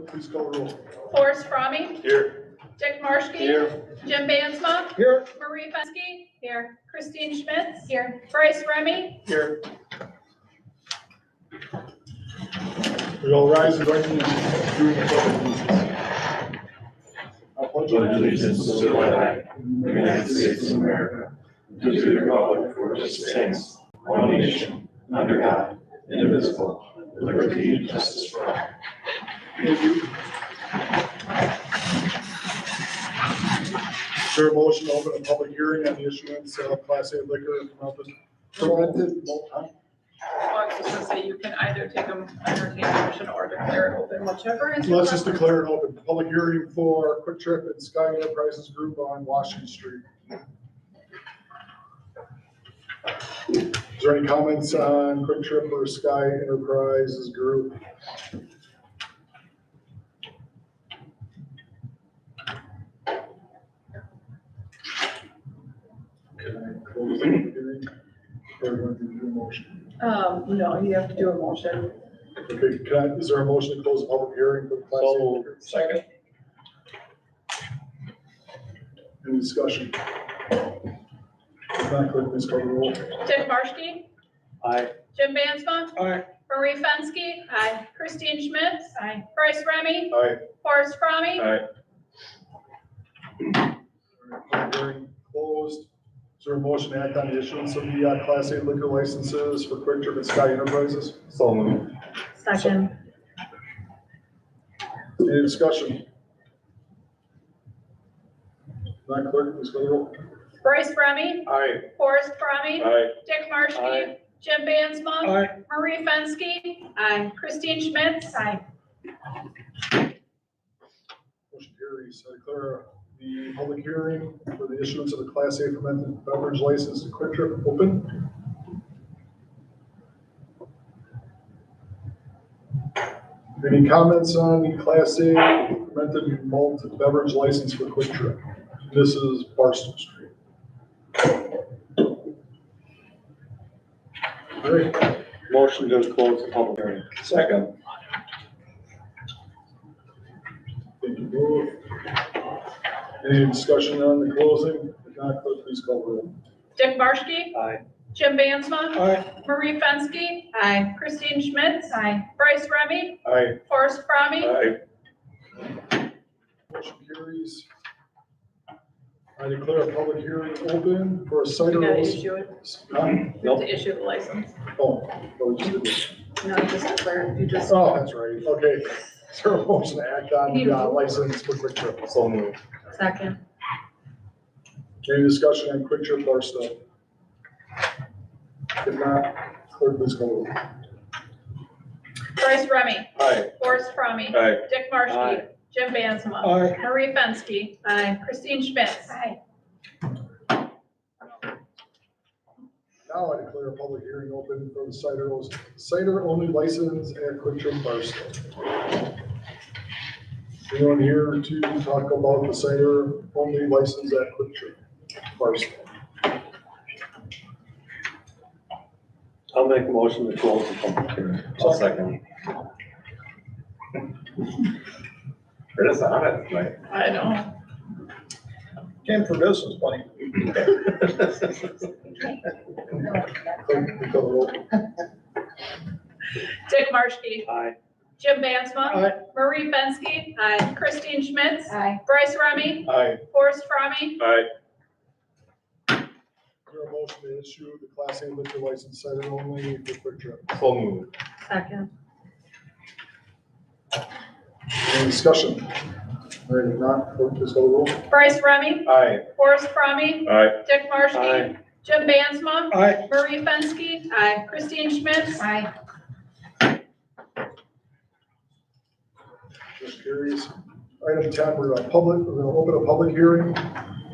clerk, please call the roll. Forrest Fromme. Here. Dick Marshke. Here. Jim Bansma. Here. Marie Fenske. Here. Christine Schmitz. Here. Bryce Remy. Here. We all rise and join me in doing the pledge of allegiance. I pledge Allegiance to the flag of the United States of America, to the republic for which it stands, one nation, under God, indivisible, with liberty and justice for all. Thank you. Is there a motion to open a public hearing on the issuance of Class A liquor fermented malt? Well, I was just gonna say, you can either take them, entertain a motion or declare it open, whichever is. your Let's just preference. declare it open. Public hearing for Quick Trip and Sky Enterprises Group on Washington Street. Is there any comments on Quick Trip or Sky Enterprises Group? Can I close the hearing? Or do I need to do a motion? No, you have to do a motion. Okay, is there a motion to close the public hearing for the Class A liquor? Second. Any discussion? If not, clerk, please call the roll. Dick Marshke. Aye. Jim Bansma. Aye. Marie Fenske. Aye. Christine Schmitz. Aye. Bryce Remy. Aye. Forrest Fromme. Aye. Public hearing closed. Is there a motion to act on the issuance of the Class A liquor licenses for Quick Trip and Sky Enterprises? So moved. Second. Any discussion? Not clerk, please call the roll. Bryce Remy. Aye. Forrest Fromme. Aye. Dick Marshke. Aye. Jim Bansma. Aye. Marie Fenske. Aye. Christine Schmitz. Aye. Motion carries. I declare the public hearing for the issuance of the Class A fermented beverage license to Quick Trip open. Any comments on the Class A fermented malt beverage license for Quick Trip? This is Barstow Street. All right. Motion to close the public hearing. Second. Thank you both. Any discussion on the closing? If not, clerk, please call the roll. Dick Marshke. Aye. Jim Bansma. Aye. Marie Fenske. Aye. Christine Schmitz. Aye. Bryce Remy. Aye. Forrest Fromme. Aye. Motion carries. I declare a public hearing open for a cider. You gotta roast- issue it. Huh? You have to issue the license. Oh, we just did this. No, just declare it. You just. Oh, that's right. Okay. Is there a motion to act on the license for Quick Trip? So moved. Second. Any discussion on Quick Trip Barstow? If not, clerk, please call the roll. Bryce Remy. Aye. Forrest Fromme. Aye. Dick Marshke. Aye. Jim Bansma. Aye. Marie Fenske. Aye. Christine Schmitz. Aye. Now I declare a public hearing open for the cider only license at Quick Trip Barstow. Anyone here to talk about the cider only license at Quick Trip Barstow? I'll make a motion to close the public hearing. I'll second. We're just on it tonight. I know. Came for business, buddy. Clerk, please call the roll. Dick Marshke. Aye. Jim Bansma. Aye. Marie Fenske. Aye. Christine Schmitz. Aye. Bryce Remy. Aye. Forrest Fromme. Aye. Is there a motion to issue the Class A liquor license cider only for Quick Trip? So moved. Second. Any discussion? All right, if not, clerk, please call the roll. Bryce Remy. Aye. Forrest Fromme. Aye. Dick Marshke. Aye. Jim Bansma. Aye. Marie Fenske. Aye. Christine Schmitz. Aye. Motion carries. Item 10, we're gonna open a public hearing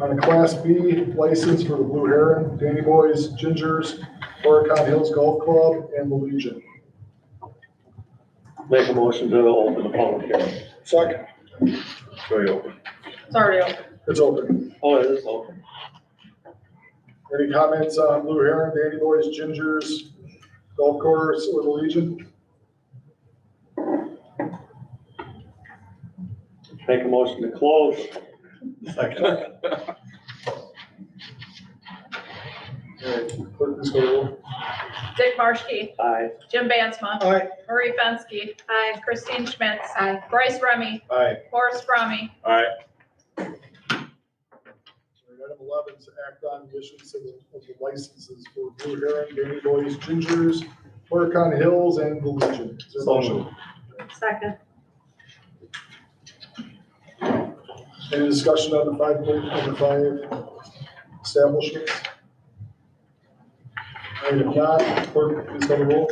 on a Class B license for the Blue Heron, Danny Boys, Gingers, Horicon Hills Golf Club, and the Legion. Make a motion to open the public hearing. Second. Very open. It's already open. It's open. Oh, it is open. Any comments on Blue Heron, Danny Boys, Gingers, Golf Course, or the Legion? Make a motion to close. Second. Alright, clerk, please call the roll. Dick Marshke, Aye. Jim Bansma, Aye. Marie Fenske, Christine Schmitz, Bryce Remy, Aye. Horace Fromme, Aye. Item 11 is act on the issuance of the licenses for Blue Heron, Danny Boys, Gingers, Horicon Hills, and the Legion. Is there a motion? Second. Any discussion on the five establishments? All right, if not, clerk, please call the roll.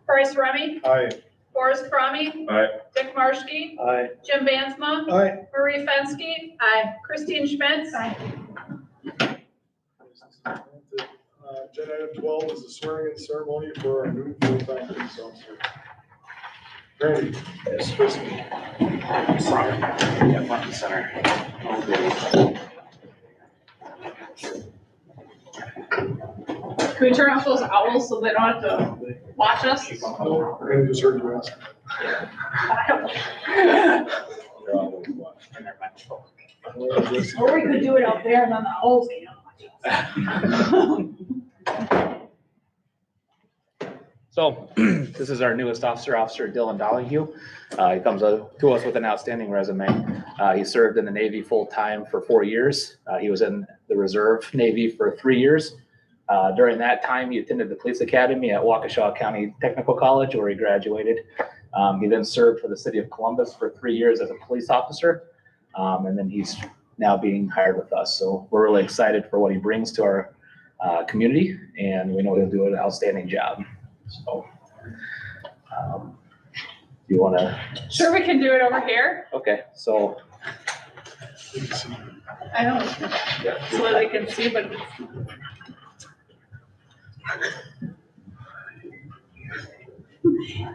Bryce Remy, Aye. Horace Fromme, Aye. Dick Marshke, Aye. Jim Bansma, Aye. Marie Fenske, Christine Schmitz, Agenda item 12 is the swearing in ceremony for our new full-time police officer. Randy. Yes, first. Yeah, front and center. Can we turn off those owls so they don't have to watch us? Oh, Randy just heard you ask. Or we could do it out there and then the owls can't watch us. So this is our newest officer, Officer Dylan Donahue. He comes to us with an outstanding resume. He served in the Navy full-time for 4 years. He was in the Reserve Navy for 3 years. During that time, he attended the police academy at Waukesha County Technical College, where he graduated. He then served for the city of Columbus for 3 years as a police officer. And then he's now being hired with us. So we're really excited for what he brings to our community, and we know he'll do an outstanding job. So, you want to? Sure, we can do it over here. Okay, so I know, so that they can see, but.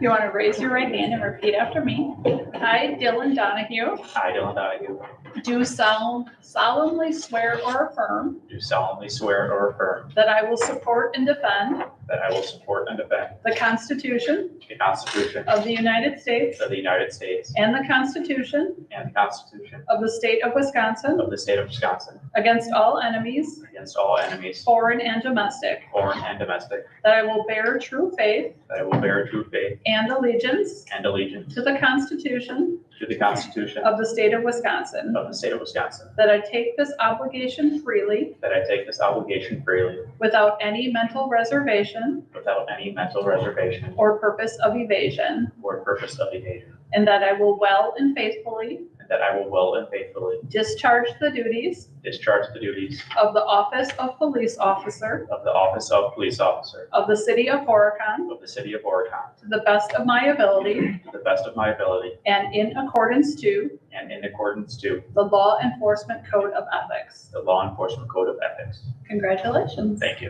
You want to raise your right hand and repeat after me. I, Dylan Donahue, I, Dylan Donahue, do solemnly swear or affirm do solemnly swear or affirm that I will support and defend that I will support and defend the Constitution the Constitution of the United States of the United States and the Constitution and the Constitution of the State of Wisconsin of the State of Wisconsin against all enemies, against all enemies, foreign and domestic, foreign and domestic, that I will bear true faith that I will bear true faith and allegiance and allegiance to the Constitution to the Constitution of the State of Wisconsin, of the State of Wisconsin, that I take this obligation freely that I take this obligation freely without any mental reservation without any mental reservation or purpose of evasion, or purpose of evasion, and that I will well and faithfully and that I will well and faithfully discharge the duties discharge the duties of the office of police officer of the office of police officer of the city of Horicon of the city of Horicon to the best of my ability to the best of my ability and in accordance to and in accordance to the Law Enforcement Code of Ethics. the Law Enforcement Code of Ethics. Congratulations. Thank you.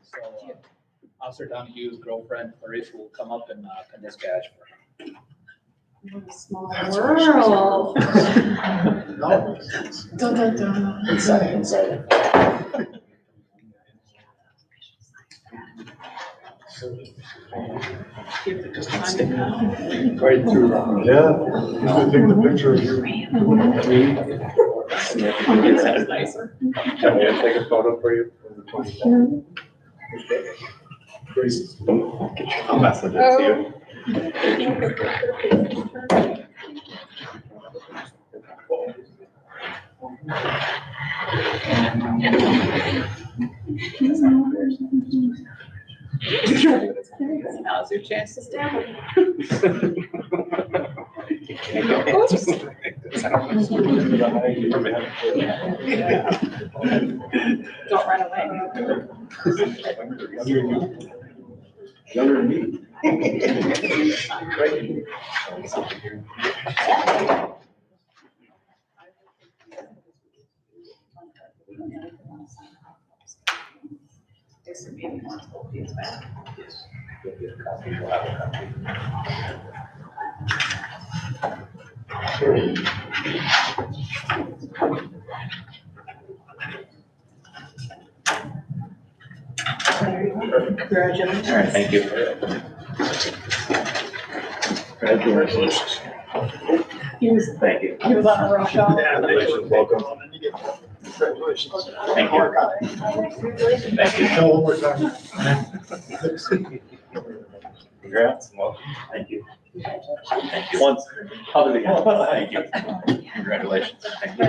So, Officer Donahue's girlfriend, Clarice, will come up and pin this badge for him. What a small That's world. Now it makes sense. Dun, dun, dun. Inside. Right through. Yeah, he's gonna take the picture of you. That's nicer. Can we take a photo for you? Grace. I'll message it to you. Now's your chance to stand. Don't run away. Younger than me. This would be multiple fees back. Congratulations. All right, thank you. Congratulations. He was, Thank you. he was on a rush hour. Congratulations, welcome. Congratulations. Thank you. Thank you. Tell one more time. Congrats and welcome. Thank you. Thank you. Once. I'll do it again. Thank you. Congratulations. Thank you.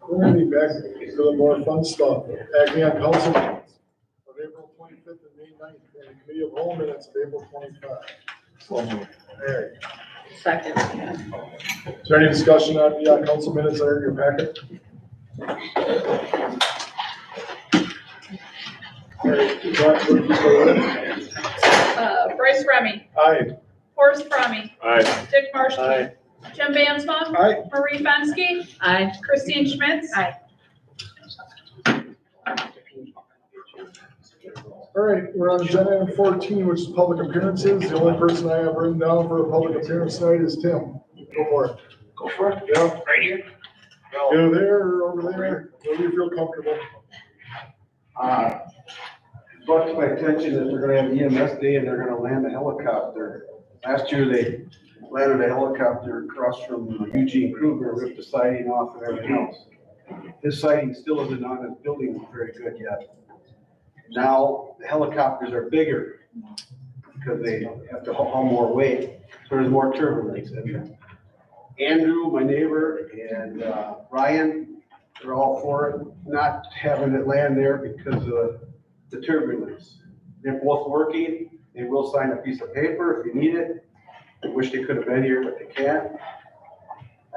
We're gonna be back to the more fun stuff. Acting on council minutes of April 25th and May 9th, and the committee of home minutes of April 25th. Alright. Second. Is there any discussion on the council minutes that are in your packet? Alright, John, would you go ahead? Bryce Remy, Aye. Forrest Fromme, Aye. Dick Marshall. Aye. Jim Bansma. Aye. Marie Fenske. Aye. Christine Schmitz. Aye. All right, we're on agenda item 14, which is public appearances. The only person I have written down for a public appearance tonight is Tim. Go for it. Go for it. Yeah, Right here. go there or over there, wherever you feel comfortable. Brought to my attention that they're gonna have EMS day and they're gonna land a helicopter. Last year, they landed a helicopter across from Eugene Kruger, ripped the siding off and everything else. His siding still isn't on his building very good yet. Now, the helicopters are bigger because they have to haul more weight, so there's more turbulence. And Andrew, my neighbor, and Ryan, they're all for it, not having it land there because of the turbulence. They're both working. They will sign a piece of paper if you need it. I wish they could have been here, but they can't.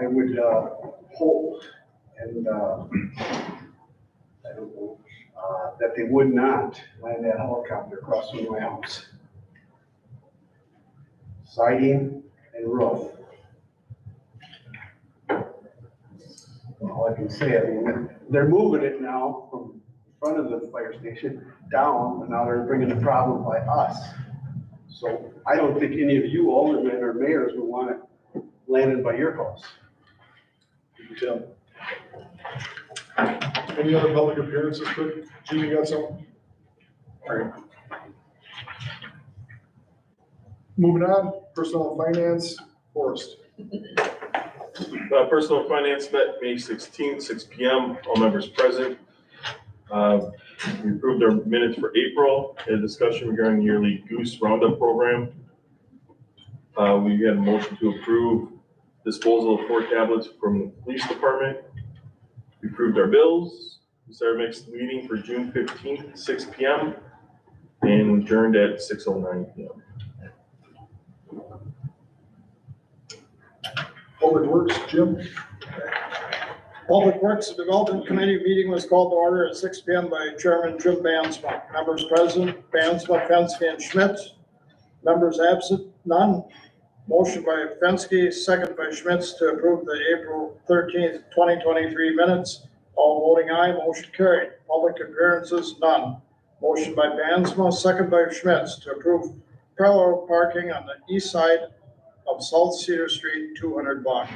I would hope and I don't know, that they would not land that helicopter across from my house. Siding and roof. All I can say, I mean, they're moving it now from in front of the fire station down, and now they're bringing the problem by us. So I don't think any of you aldermen or mayors would want it landed by your house. Tim. Any other public appearances, quick? Gene, you got something? All right. Moving on, personnel and finance, Forrest. Personal finance met May 16th, 6 PM, all members present. We approved our minutes for April, had a discussion regarding the yearly goose roundup program. We had a motion to approve disposal of 4 tablets from the police department. We approved our bills. We set our next meeting for June 15th, 6 PM, and adjourned at 6:09 PM. Public Works, Jim? Public Works and Development Committee meeting was called to order at 6 PM by Chairman Jim Bansma. Members present, Bansma, Fenske, and Schmitz. Members absent, none. Motion by Fenske, second by Schmitz to approve the April 13th, 2023 minutes. All voting aye, motion carried. Public appearances, none. Motion by Bansma, second by Schmitz to approve parallel parking on the east side of South Cedar Street, 200 block.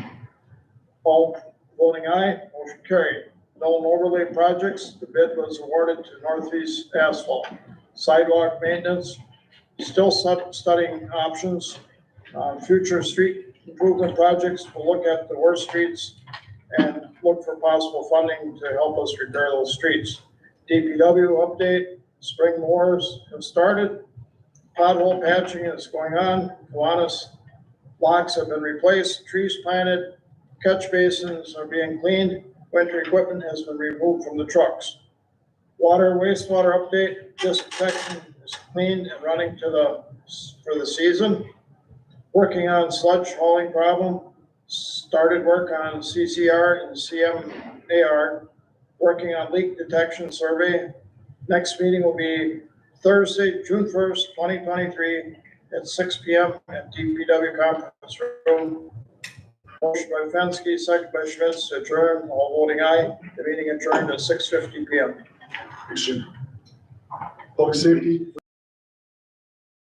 All voting aye, motion carried. Known overlay projects, the bid was awarded to Northeast Asphalt. Sidewalk maintenance, still studying options. Future street improvement projects, we'll look at the worst streets and look for possible funding to help us repair those streets. DPW update, spring mowers have started. Pothole patching is going on. Kiwanis locks have been replaced, trees planted, catch basins are being cleaned, winter equipment has been removed from the trucks. Water, wastewater update, disinfection is cleaned and running for the season. Working on sludge hauling problem, started work on CCR and CMAR, working on leak detection survey. Next meeting will be Thursday, June 1st, 2023 at 6 PM at DPW conference room. Motion by Fenske, second by Schmitz to adjourn, all voting aye. The meeting adjourned at 6:50 PM. Thanks, Jim. Public safety,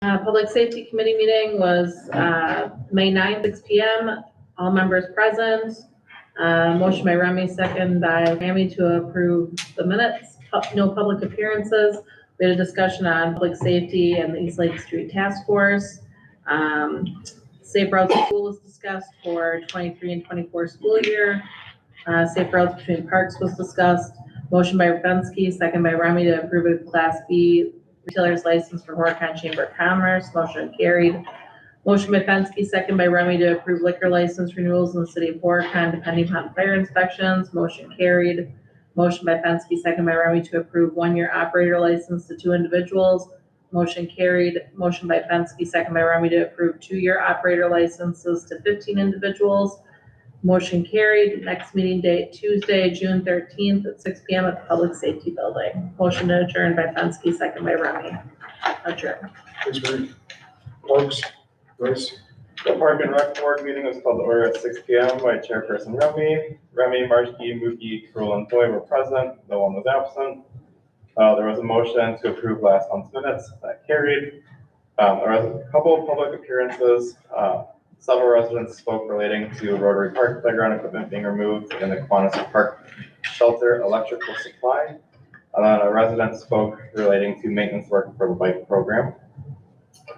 Public Safety Committee meeting was May 9th, 6 PM. All members present. Motion by Remy, second by Remy to approve the minutes. no public appearances. We had a discussion on public safety and the East Lake Street Task Force. Safe routes to school was discussed for 23 and 24 school year. Safe routes between parks was discussed. Motion by Rafensky, second by Remy to approve a Class B retailer's license for Horicon Chamber of Commerce. Motion carried. Motion by Fensky, second by Remy to approve liquor license renewals in the city of Horicon depending upon fire inspections. Motion carried. Motion by Fensky, second by Remy to approve 1-year operator license to 2 individuals. Motion carried. Motion by Fensky, second by Remy to approve 2-year operator licenses to 15 individuals. Motion carried. Next meeting date, Tuesday, June 13th at 6 PM at the Public Safety Building. Motion to adjourn by Fensky, second by Remy. Adjourn. Thanks, Mary. Parks, Bryce. The Park and Rec Board meeting was called to order at 6 PM by Chairperson Remy, Marshke, Mookie, Kroll, and Toy were present. No one was absent. There was a motion to approve last month's minutes. That carried. There was a couple of public appearances. Several residents spoke relating to Rotary Park playground equipment being removed in the Kiwanis Park shelter electrical supply. And then a resident spoke relating to maintenance work for the bike program.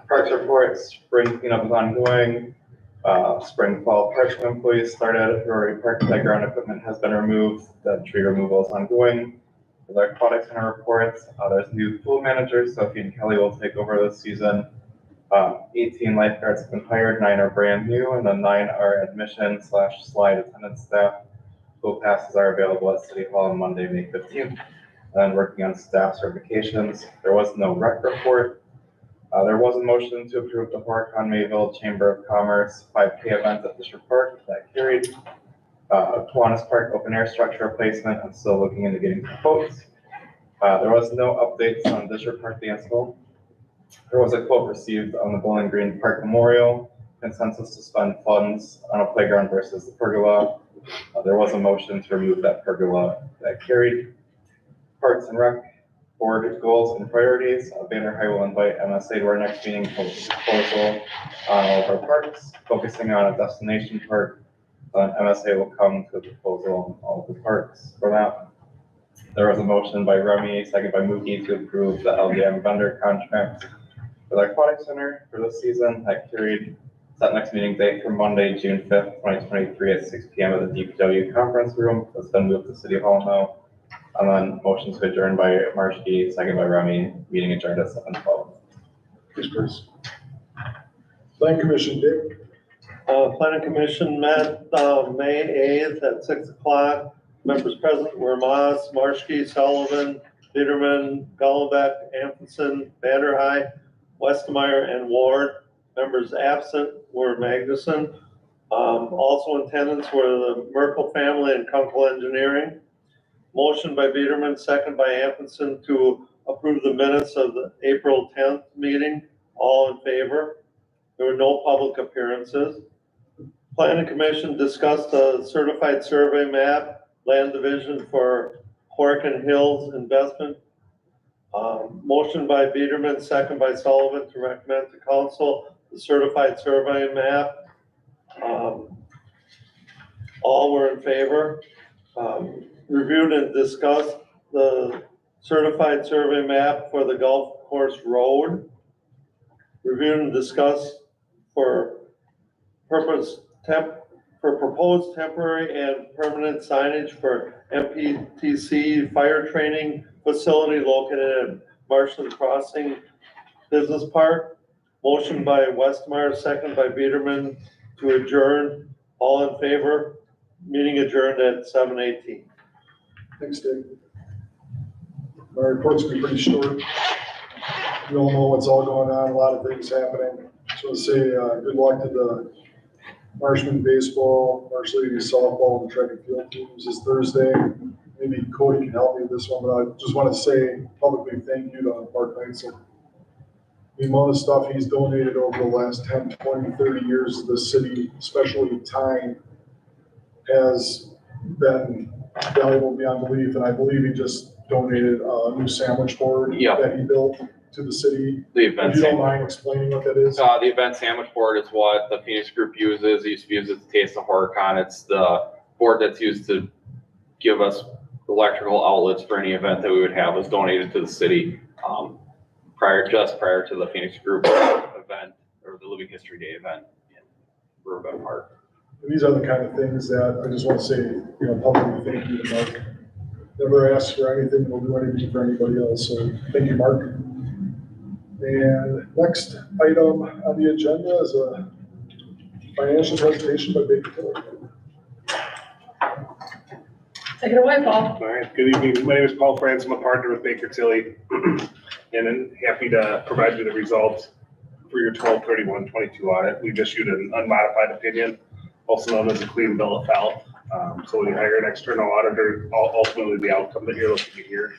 Parks report, spring cleanup is ongoing. Spring fall parks employees started. Rotary Park playground equipment has been removed. The tree removal is ongoing. The aquatic center reports, there's new pool manager, Sophie and Kelly will take over this season. 18 lifeguards have been hired, 9 are brand new, and then 9 are admission/slide attendant staff. Pool passes are available at City Hall on Monday, May 15th. And working on staff certifications. There was no rec report. There was a motion to approve the Horicon Mayville Chamber of Commerce 5K event at District Park. That carried. Kiwanis Park open air structure replacement. I'm still looking into getting quotes. There was no updates on District Park dance hall. There was a quote received on the Bowling Green Park Memorial, consensus to spend funds on a playground versus the pergola. There was a motion to remove that pergola. That carried. Parks and Rec Board goals and priorities. Banner High will invite MSA to our next meeting for a proposal on all of our parks, focusing on a destination park. MSA will come to a proposal on all of the parks for that. There was a motion by Remy, second by Mookie to approve the LDM vendor contract for the aquatic center for this season. That carried. Set next meeting date for Monday, June 5th, 2023 at 6 PM at the DPW conference room. That's been moved to City Hall now. And then motion to adjourn by Marshke, second by Remy, meeting adjourned at 7:12. Thanks, Bruce. Plan Commission, Dick. Planning Commission met, May 8th at 6 o'clock. Members present were Moss, Marshke, Sullivan, Biederman, Golombek, Amundson, Vanderhei, Westmeyer, and Ward. Members absent were Magnuson. Also in attendance were the Merkel family and Kunkel Engineering. Motion by Biederman, second by Amundson to approve the minutes of the April 10th meeting. All in favor? There were no public appearances. Planning Commission discussed a certified survey map, land division for Horicon Hills investment. Motion by Biederman, second by Sullivan to recommend to council the certified survey map. All were in favor. Reviewed and discussed the certified survey map for the Golf Course Road. Reviewed and discussed for proposed temporary and permanent signage for MPTC fire training facility located at Marshland Crossing Business Park. Motion by Westmeyer, second by Biederman to adjourn. All in favor? Meeting adjourned at 7:18. Thanks, Dick. My report's gonna be pretty short. We all know what's all going on, a lot of things happening. So I'll say, good luck to the Marshman baseball, Marsh Ladies softball, and the track and field teams this Thursday. Maybe Cody can help me with this one, but I just want to say publicly thank you to Mark Neitzel. The amount of stuff he's donated over the last 10, 20, 30 years to the city, especially time, has been valuable beyond belief. And I believe he just donated a new sandwich board that he built to the city. The If event you don't sandwich. mind explaining what that is? The event sandwich board is what the Phoenix Group uses. It used to be used at the Taste of Horicon. It's the board that's used to give us electrical outlets for any event that we would have was donated to the city, prior to the Phoenix Group event or the Living History Day event in Riverbend Park. And these are the kind of things that I just want to say, publicly, thank you to Mark. Never ask for anything, we'll do anything for anybody else, so thank you, Mark. And next item on the agenda is a financial presentation by Baker Tilly. Take it away, Paul. All right, good evening. My name is Paul France. I'm a partner with Baker Tilly, and I'm happy to provide you the results for your 12/31/22 audit. We've issued an unmodified opinion, also known as a clean bill of health. So when you hire an external auditor, ultimately the outcome that you're looking to hear.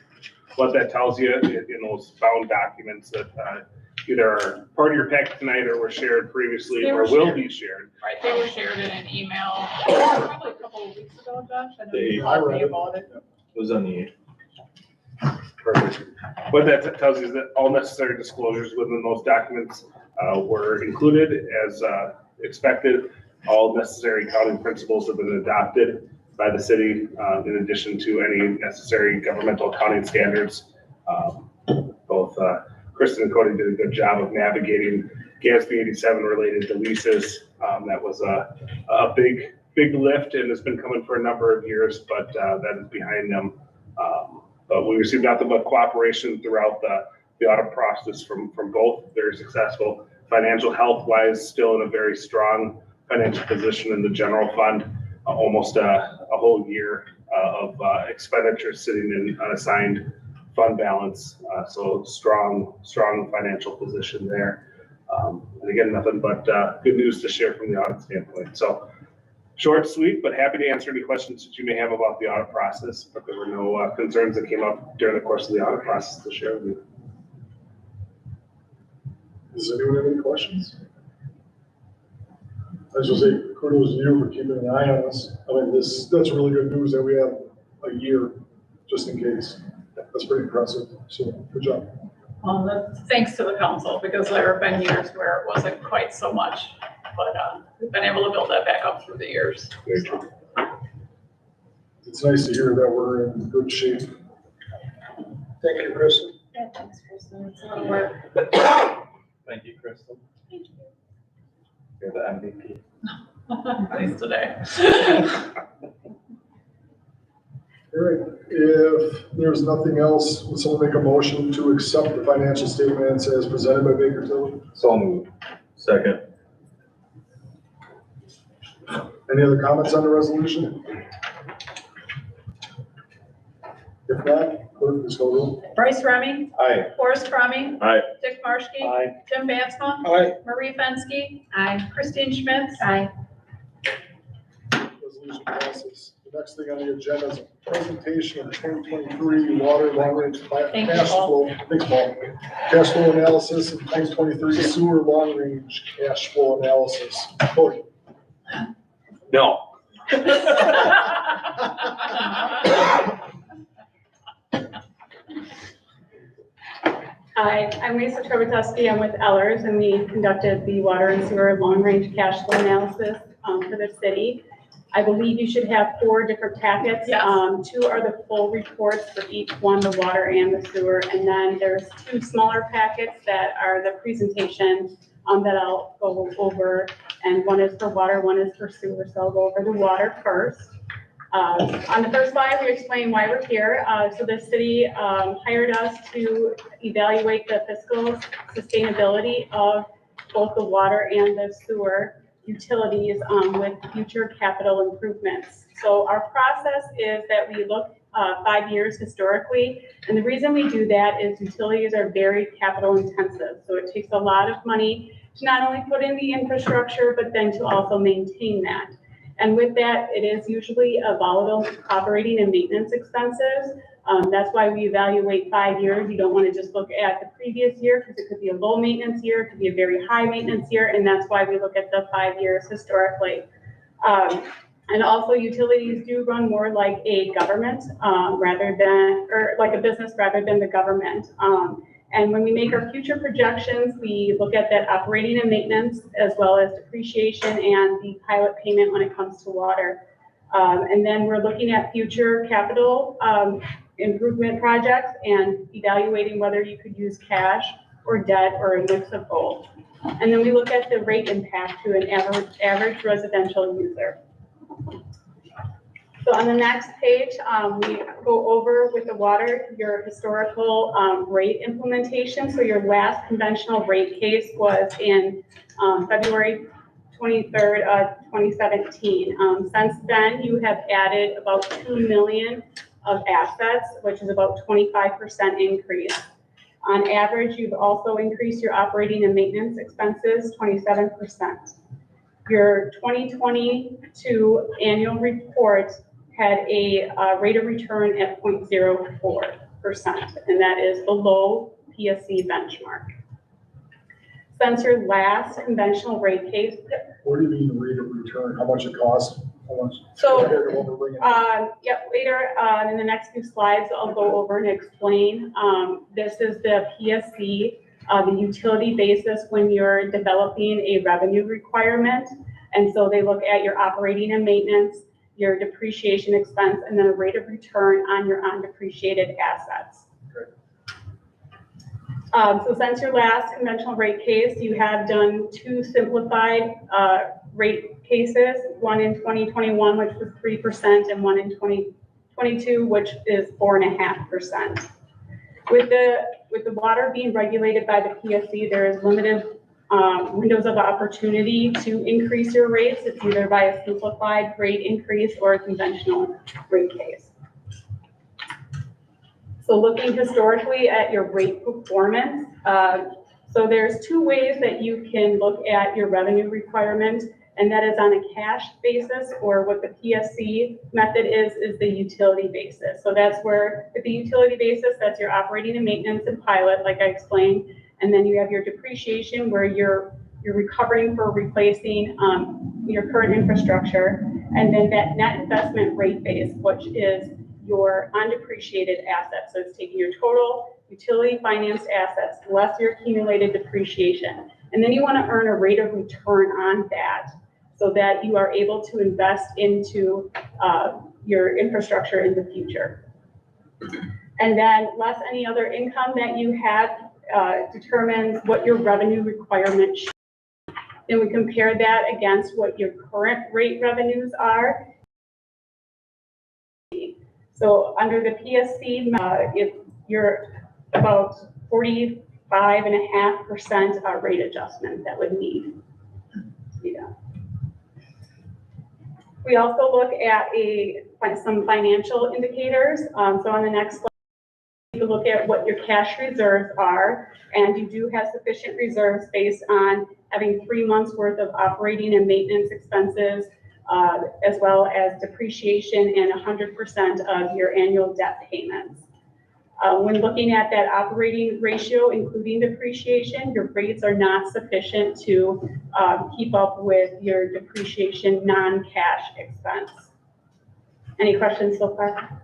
What that tells you in those bound documents that either are part of your packet tonight or were shared previously or will be shared. Right, they were shared in an email probably a couple of weeks ago, Josh. I know you talked to me about it. It was on the 8th. Perfect. What that tells you is that all necessary disclosures within those documents were included as expected. All necessary accounting principles have been adopted by the city, in addition to any necessary governmental accounting standards. Both Kristen and Cody did a good job of navigating GASB 87 related to leases. That was a big lift and has been coming for a number of years, but that is behind them. But we received nothing but cooperation throughout the audit process from both. Very successful. Financial health wise, still in a very strong financial position in the general fund. Almost a whole year of expenditures sitting in unassigned fund balance. So strong financial position there. And again, nothing but good news to share from the audit standpoint. So short, sweet, but happy to answer any questions that you may have about the audit process. But there were no concerns that came up during the course of the audit process to share with you. Does anyone have any questions? I was just say, kudos to you for keeping an eye on us. I mean, that's really good news that we have a year just in case. That's pretty impressive. So good job. Well, thanks to the council, because there have been years where it wasn't quite so much, but we've been able to build that back up through the years. Very true. It's nice to hear that we're in good shape. Thank you, Kristen. Yeah, thanks, Kristen. It's a lot of work. Thank you, Crystal. You're the MVP. Nice today. All right, if there's nothing else, would someone make a motion to accept the financial statements as presented by Baker Tilly? So moved. Second. Any other comments on the resolution? If not, clerk, please call the roll. Bryce Remy, Aye. Forrest Fromme, Aye. Dick Marshke, Aye. Jim Bansma, Aye. Marie Fenske, Aye. Christine Schmitz. Aye. Resolution passes. The next thing on the agenda is a presentation of 2023 water long-range Thank you, cash Paul. flow. Thanks, Paul. Cash flow analysis and 2023 sewer long-range cash flow analysis. Cody. No. Hi, I'm Lisa Trobatuski. I'm with Ellers, and we conducted the water and sewer long-range cash flow analysis for the city. I believe you should have 4 different packets. Yes. 2 are the full reports for each one, the water and the sewer, and then there's 2 smaller packets that are the presentation that I'll go over, and one is for water, one is for sewer, so I'll go over the water first. On the first slide, we explain why we're here. So the city hired us to evaluate the fiscal sustainability of both the water and the sewer utilities with future capital improvements. So our process is that we look 5 years historically, and the reason we do that is utilities are very capital intensive. So it takes a lot of money to not only put in the infrastructure, but then to also maintain that. And with that, it is usually a volatile operating and maintenance expenses. That's why we evaluate 5 years. You don't want to just look at the previous year because it could be a low maintenance year, it could be a very high maintenance year, and that's why we look at the 5 years historically. And also utilities do run more like a government or like a business rather than the government. And when we make our future projections, we look at that operating and maintenance as well as depreciation and the pilot payment when it comes to water. And then we're looking at future capital improvement projects and evaluating whether you could use cash or debt or a mix of both. And then we look at the rate impact to an average residential user. So on the next page, we go over with the water your historical rate implementation. So your last conventional rate case was in February 23rd, 2017. Since then, you have added about 2 million of assets, which is about 25% increase. On average, you've also increased your operating and maintenance expenses 27%. Your 2022 annual report had a rate of return at 0.04%, and that is below PSC benchmark. Since your last conventional rate case. What do you mean rate of return? How much it costs? How much? So, compared to what we're bringing in? Yep, later in the next few slides, I'll go over and explain. This is the PSC, the utility basis when you're developing a revenue requirement. And so they look at your operating and maintenance, your depreciation expense, and then a rate of return on your undepreciated assets. So since your last conventional rate case, you have done 2 simplified rate cases, one in 2021, which was 3%, and one in 2022, which is 4.5%. With the water being regulated by the PSC, there is limited windows of opportunity to increase your rates. It's either by a simplified rate increase or a conventional rate case. So looking historically at your rate performance, so there's 2 ways that you can look at your revenue requirement, and that is on a cash basis, or what the PSC method is the utility basis. So that's where, with the utility basis, that's your operating and maintenance and pilot, like I explained, and then you have your depreciation where you're recovering for replacing your current infrastructure, and then that net investment rate base, which is your undepreciated assets. So it's taking your total utility financed assets less your accumulated depreciation. And then you want to earn a rate of return on that so that you are able to invest into your infrastructure in the future. And then less any other income that you have determines what your revenue requirement should be. Then we compare that against what your current rate revenues are. So under the PSC, if you're about 45.5% rate adjustment that would need. Yeah. We also look at some financial indicators. So on the next slide, you can look at what your cash reserves are, and you do have sufficient reserves based on having 3 months worth of operating and maintenance expenses, as well as depreciation and 100% of your annual debt payments. When looking at that operating ratio, including depreciation, your rates are not sufficient to keep up with your depreciation non-cash expense. Any questions so far?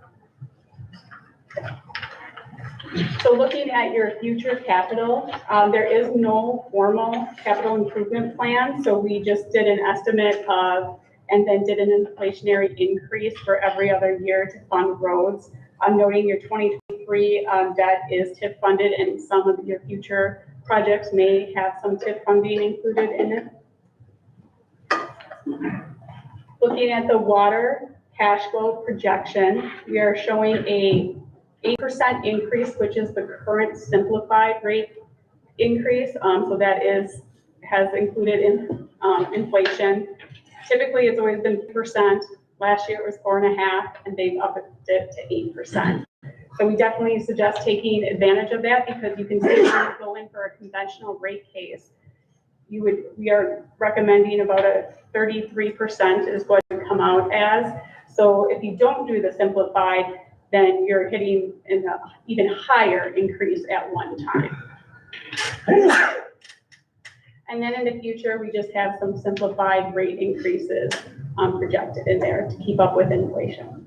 So looking at your future capital, there is no formal capital improvement plan. So we just did an estimate of, and then did an inflationary increase for every other year to fund roads. I'm noting your 2023 debt is TIP funded, and some of your future projects may have some TIP funding included in it. Looking at the water cash flow projection, we are showing a 8% increase, which is the current simplified rate increase. So that has included in inflation. Typically, it's always been 3%. Last year it was 4.5%, and they've upped it to 8%. So we definitely suggest taking advantage of that, because you can see when you go in for a conventional rate case, we are recommending about a 33% is what it would come out as. So if you don't do the simplified, then you're hitting an even higher increase at one time. And then in the future, we just have some simplified rate increases projected in there to keep up with inflation.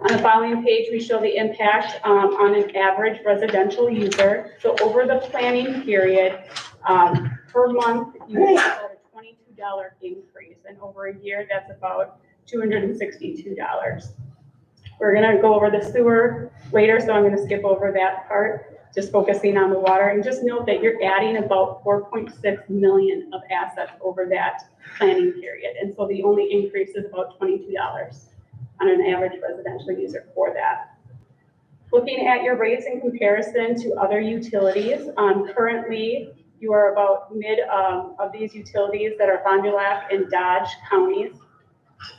On the following page, we show the impact on an average residential user. So over the planning period, per month, you get about a increase, and over a year, that's about $262. We're gonna go over the sewer later, so I'm gonna skip over that part, just focusing on the water. And just note that you're adding about 4.6 million of assets over that planning period. And so the only increase is about $22 on an average residential user for that. Looking at your rates in comparison to other utilities, currently you are about mid of these utilities that are Fond du Lac and Dodge counties.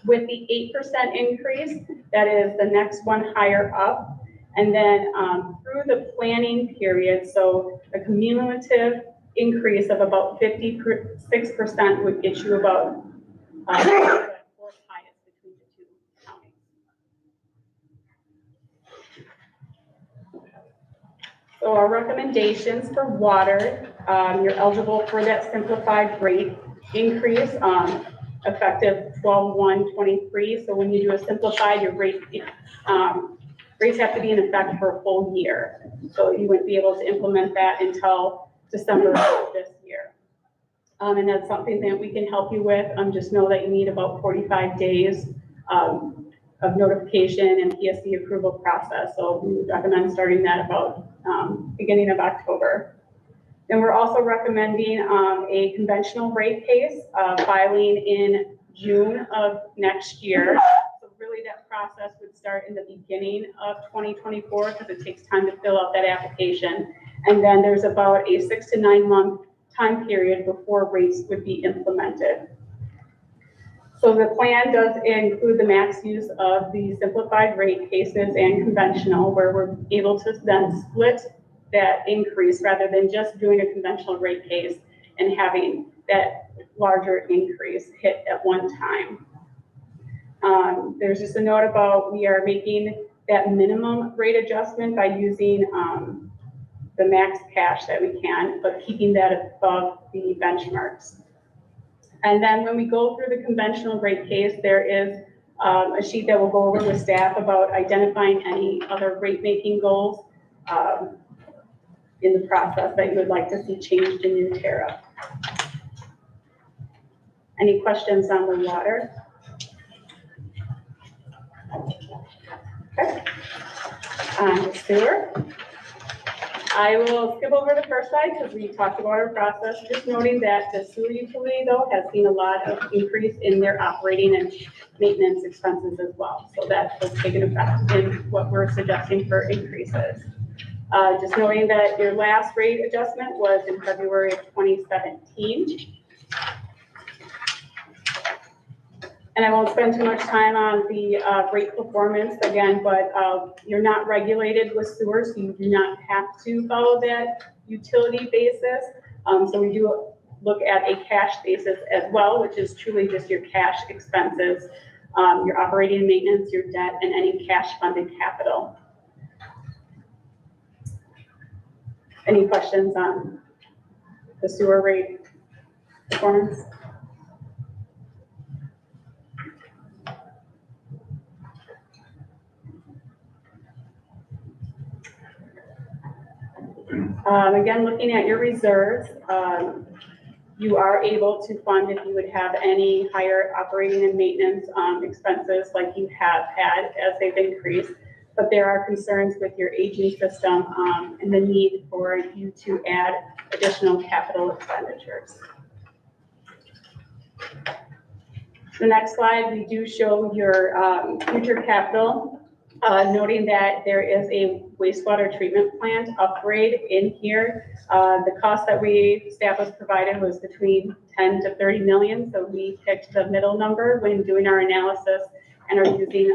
With the 8% increase, that is the next one higher up. And then through the planning period, so a cumulative increase of about 56% would get you about the fourth highest between the two counties. So our recommendations for water, you're eligible for that simplified rate increase effective 12/1/23. So when you do a simplified, your rates have to be in effect for a full year. So you wouldn't be able to implement that until December of this year. And that's something that we can help you with. Just know that you need about 45 days of notification and PSC approval process. So we would recommend starting that about beginning of October. And we're also recommending a conventional rate case filing in June of next year. So really that process would start in the beginning of 2024 because it takes time to fill out that application. And then there's about a 6 to 9 month time period before rates would be implemented. So the plan does include the max use of the simplified rate cases and conventional, where we're able to then split that increase rather than just doing a conventional rate case and having that larger increase hit at one time. There's just a note about we are making that minimum rate adjustment by using the max cash that we can, but keeping that above the benchmarks. And then when we go through the conventional rate case, there is a sheet that we'll go over with staff about identifying any other rate making goals in the process that you would like to see changed in your tariff. Any questions on the water? Okay. On sewer. I will skip over the first slide because we talked about our process, just noting that the sewer utility though has seen a lot of increase in their operating and maintenance expenses as well. So that has taken effect in what we're suggesting for increases. Just noting that your last rate adjustment was in February of 2017. And I won't spend too much time on the rate performance again, but you're not regulated with sewer, so you do not have to follow that utility basis. So we do look at a cash basis as well, which is truly just your cash expenses, your operating maintenance, your debt, and any cash funded capital. Any questions on the sewer rate performance? Again, looking at your reserves, you are able to fund if you would have any higher operating and maintenance expenses like you have had as they've increased. But there are concerns with your aging system and the need for you to add additional capital expenditures. The next slide, we do show your future capital, noting that there is a wastewater treatment plant upgrade in here. The cost that staff was provided was between 10 to 30 million. So we picked the middle number when doing our analysis and are using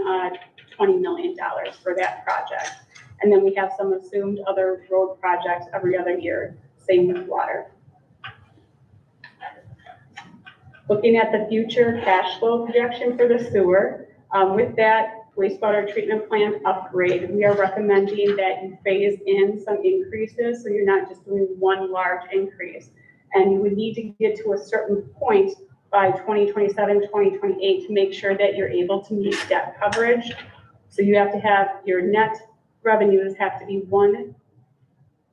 $20 million for that project. And then we have some assumed other road projects every other year, same with water. Looking at the future cash flow projection for the sewer, with that wastewater treatment plant upgrade, we are recommending that you phase in some increases so you're not just doing one large increase. And you would need to get to a certain point by 2027, 2028 to make sure that you're able to meet debt coverage. So you have to have your net revenues have to be 1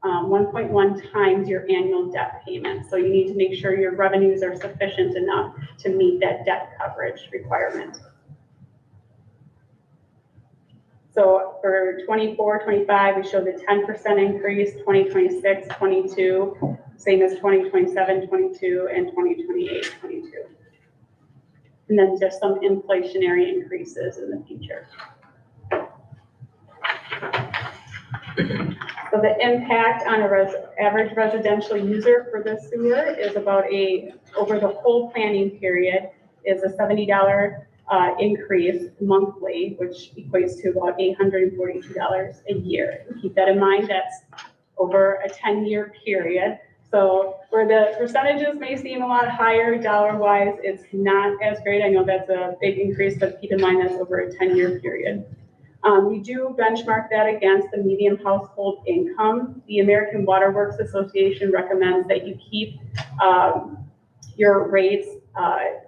1.1 times your annual debt payment. So you need to make sure your revenues are sufficient enough to meet that debt coverage requirement. So for 24, 25, we show the 10% increase, 2026, 22, same as 2027, 22, and 2028, 22. And then just some inflationary increases in the future. So the impact on average residential user for the sewer is about over the whole planning period, is a $70 increase monthly, which equates to about $842 a year. Keep that in mind, that's over a 10-year period. So where the percentages may seem a lot higher dollar-wise, it's not as great. I know that's a big increase, but keep in mind that's over a 10-year period. We do benchmark that against the median household income. The American Water Works Association recommends that you keep your rates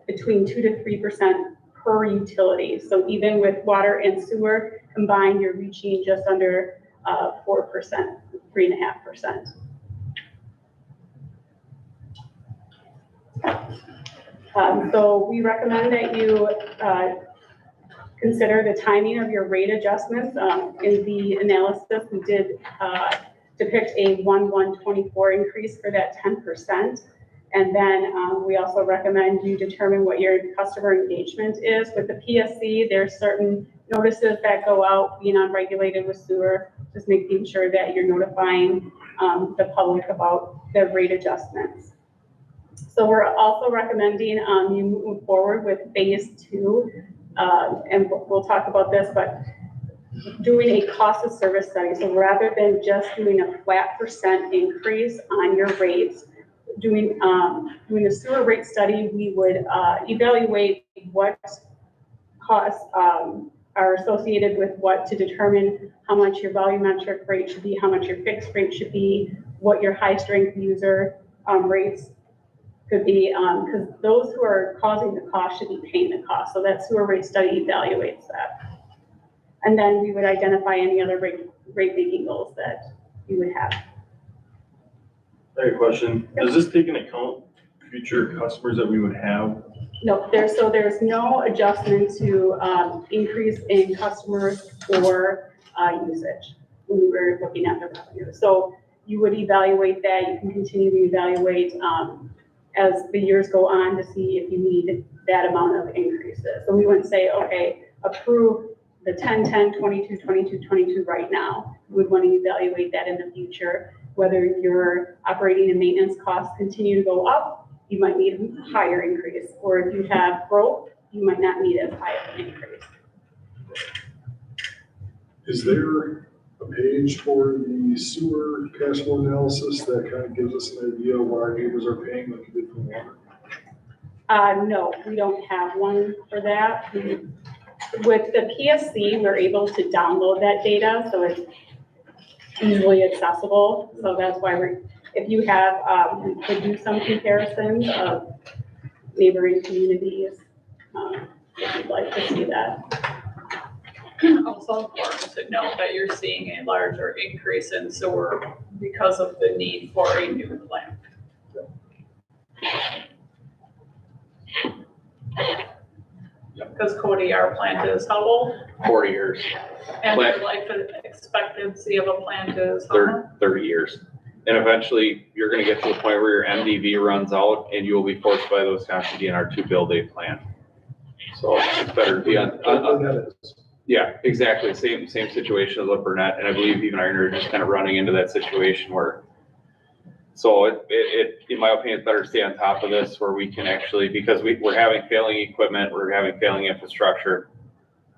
between 2 to 3% per utility. So even with water and sewer combined, you're reaching just under 4%, 3.5%. So we recommend that you consider the timing of your rate adjustments. In the analysis, we did depict a 1/1/24 increase for that 10%. And then we also recommend you determine what your customer engagement is. With the PSC, there's certain notices that go out, being unregulated with sewer, just making sure that you're notifying the public about the rate adjustments. So we're also recommending you move forward with phase 2, and we'll talk about this, but doing a cost of service study. So rather than just doing a flat % increase on your rates, doing a sewer rate study, we would evaluate what costs are associated with what to determine how much your volumetric rate should be, how much your fixed rate should be, what your high strength user rates could be, because those who are causing the cost should be paying the cost. So that sewer rate study evaluates that. And then we would identify any other rate making goals that you would have. I have a question. Does this take into account future customers that we would have? No, there's no adjustment to increase in customers or usage when we were looking at the revenue. So you would evaluate that. You can continue to evaluate as the years go on to see if you need that amount of increases. So we wouldn't say, okay, approve the 10, 10, 22, 22, 22 right now. We would want to evaluate that in the future. Whether your operating and maintenance costs continue to go up, you might need a higher increase. Or if you have growth, you might not need as high of an increase. Is there a page for the sewer cash flow analysis that kind of gives us an idea of what our neighbors are paying like you did for water? No, we don't have one for that. With the PSC, we're able to download that data, so it's easily accessible. So that's why if you have, we could do some comparisons of neighboring communities, if you'd like to see that. Also important to note that you're seeing a larger increase in sewer because of the need for a new plant. Because Cody, our plant is how old? 40 years, And Plant- the life expectancy of a plant is how long? 30 years. And eventually, you're gonna get to the point where your MDV runs out and you will be forced by those counties to be in our 2-build-A plan. So it's better to be on. That is. Yeah, exactly. Same situation as with Burnett, and I believe even Iron is just kind of running into that situation where. So it, in my opinion, it's better to stay on top of this where we can actually, because we're having failing equipment, we're having failing infrastructure.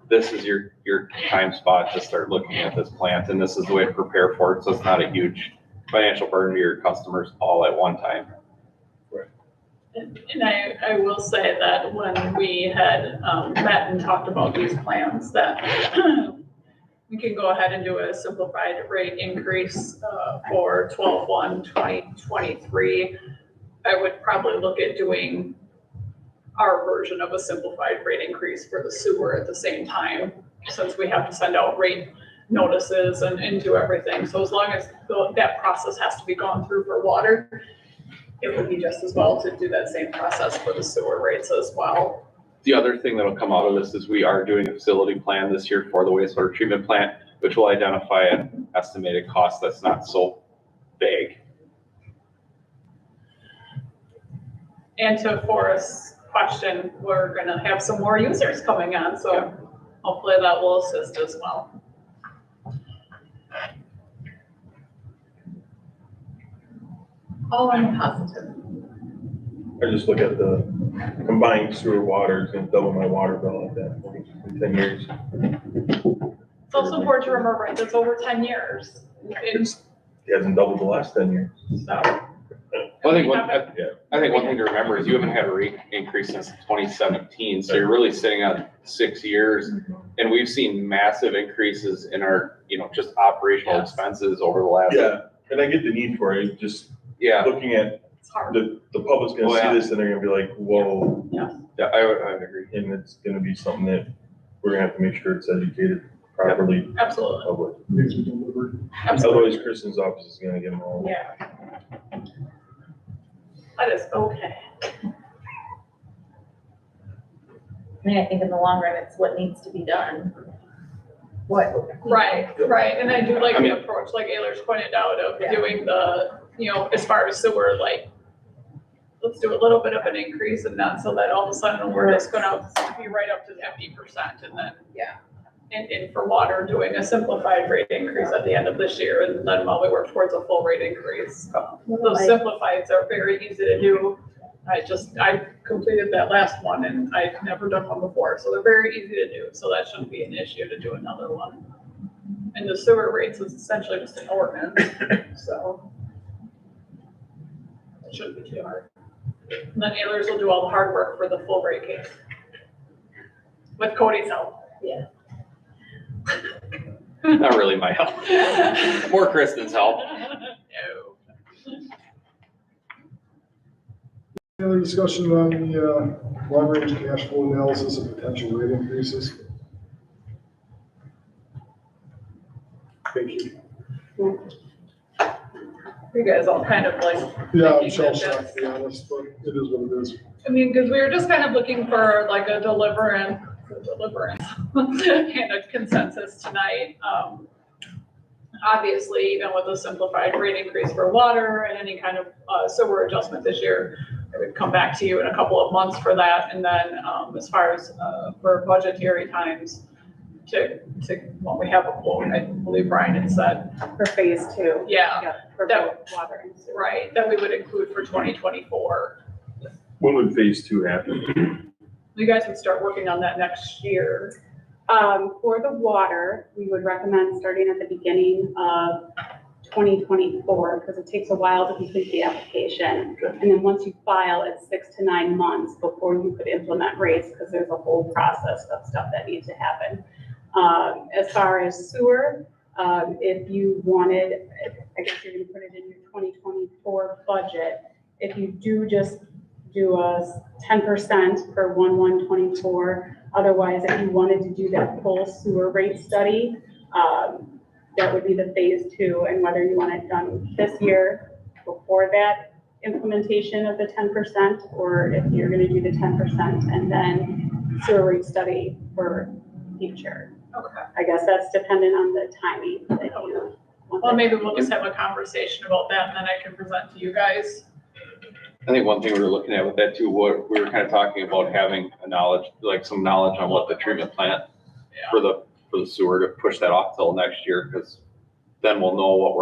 This is your time spot to start looking at this plant, and this is the way to prepare for it, so it's not a huge financial burden to your customers all at one time. And I will say that when we had met and talked about these plans, that we can go ahead and do a simplified rate increase for 12/1/2023. I would probably look at doing our version of a simplified rate increase for the sewer at the same time, since we have to send out rate notices and do everything. So as long as that process has to be gone through for water, it would be just as well to do that same process for the sewer rates as well. The other thing that'll come out of this is we are doing a facility plan this year for the wastewater treatment plant, which will identify an estimated cost that's not so vague. And to Forrest's question, we're gonna have some more users coming on, so hopefully that will assist as well. All I'm positive. I just look at the combined sewer water, it's gonna double my water bill at that point in 10 years. It's also important to remember, right, that's over 10 years. It's, It hasn't doubled the last 10 years. so. Well, I think Yeah. one thing to remember is you haven't had a rate increase since 2017, so you're really sitting on 6 years. And we've seen massive increases in our, just operational Yes. expenses over the last. Yeah, and I get the need for it, just Yeah, looking at It's hard. the public's gonna Oh, yeah. see this and they're gonna be like, whoa. yeah, I would agree. And it's gonna be something that we're gonna have to make sure it's educated properly, Absolutely, public. Needs to be delivered. absolutely. Otherwise, Kristen's office is gonna get them all. Yeah. That is okay. I mean, I think in the long run, it's what needs to be done. Right, and I do like I mean- the approach, like Ayler's pointed out, of Yeah. doing the, as far as sewer, like, let's do a little bit of an increase and not so that all of a sudden we're just gonna be right up to 50% and then. Yeah. And for water, doing a simplified rate increase at the end of this year and then while we work towards a full rate increase. Those simplifieds are very easy to do. I completed that last one and I've never done one before, so they're very easy to do, so that shouldn't be an issue to do another one. And the sewer rates is essentially just an ordinance, so. It shouldn't be too hard. And then Ayler's will do all the hard work for the full rate case. With Cody's help. Yeah. Not really my help. More Kristen's help. No. Any other discussion on the long-range cash flow analysis and potential rate increases? Thank you. You guys all kind of like. Yeah, I'm thinking shell that shocked, that's- to be honest, but it is what it is. I mean, because we were just kind of looking for like a deliverance and a consensus tonight. Obviously, even with a simplified rate increase for water and any kind of sewer adjustment this year, I would come back to you in a couple of months for that. And then as far as for budgetary times when we have a quote, I believe Brian had said, For phase two. yeah, For That- both water and sewer. right, that we would include for 2024. When would phase 2 happen? You guys would start working on that next year. For the water, we would recommend starting at the beginning of 2024, because it takes a while to complete the application. Okay. And then once you file, it's 6 to 9 months before you could implement rates, because there's a whole process of stuff that needs to happen. As far as sewer, if you wanted, I guess you're gonna put it in your 2024 budget. If you just do a 10% for 1/1/24. Otherwise, if you wanted to do that full sewer rate study, that would be the phase 2, and whether you want it done this year before that implementation of the 10%, or if you're gonna do the 10% and then sewer rate study for future. Okay. I guess that's dependent on the timing that you want. Well, maybe we'll just have a conversation about that and then I can present to you guys. I think one thing we were looking at with that too, what we were kind of talking about having some knowledge on what the treatment plant for the sewer to push that off till next year, because then we'll know what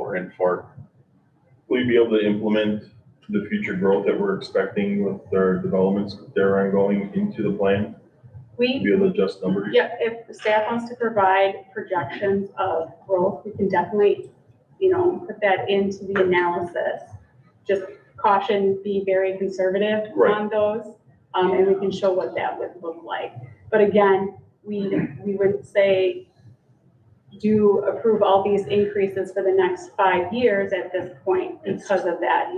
we're in for. Will you be able to implement the future growth that we're expecting with our developments that are ongoing into the plan? We Be able to adjust numbers? Yeah, if the staff wants to provide projections of growth, we can definitely, put that into the analysis. Just caution, be very conservative Right. on those, and we can show what that would look like. But again, we would say, do approve all these increases for the next 5 years at this point because of that.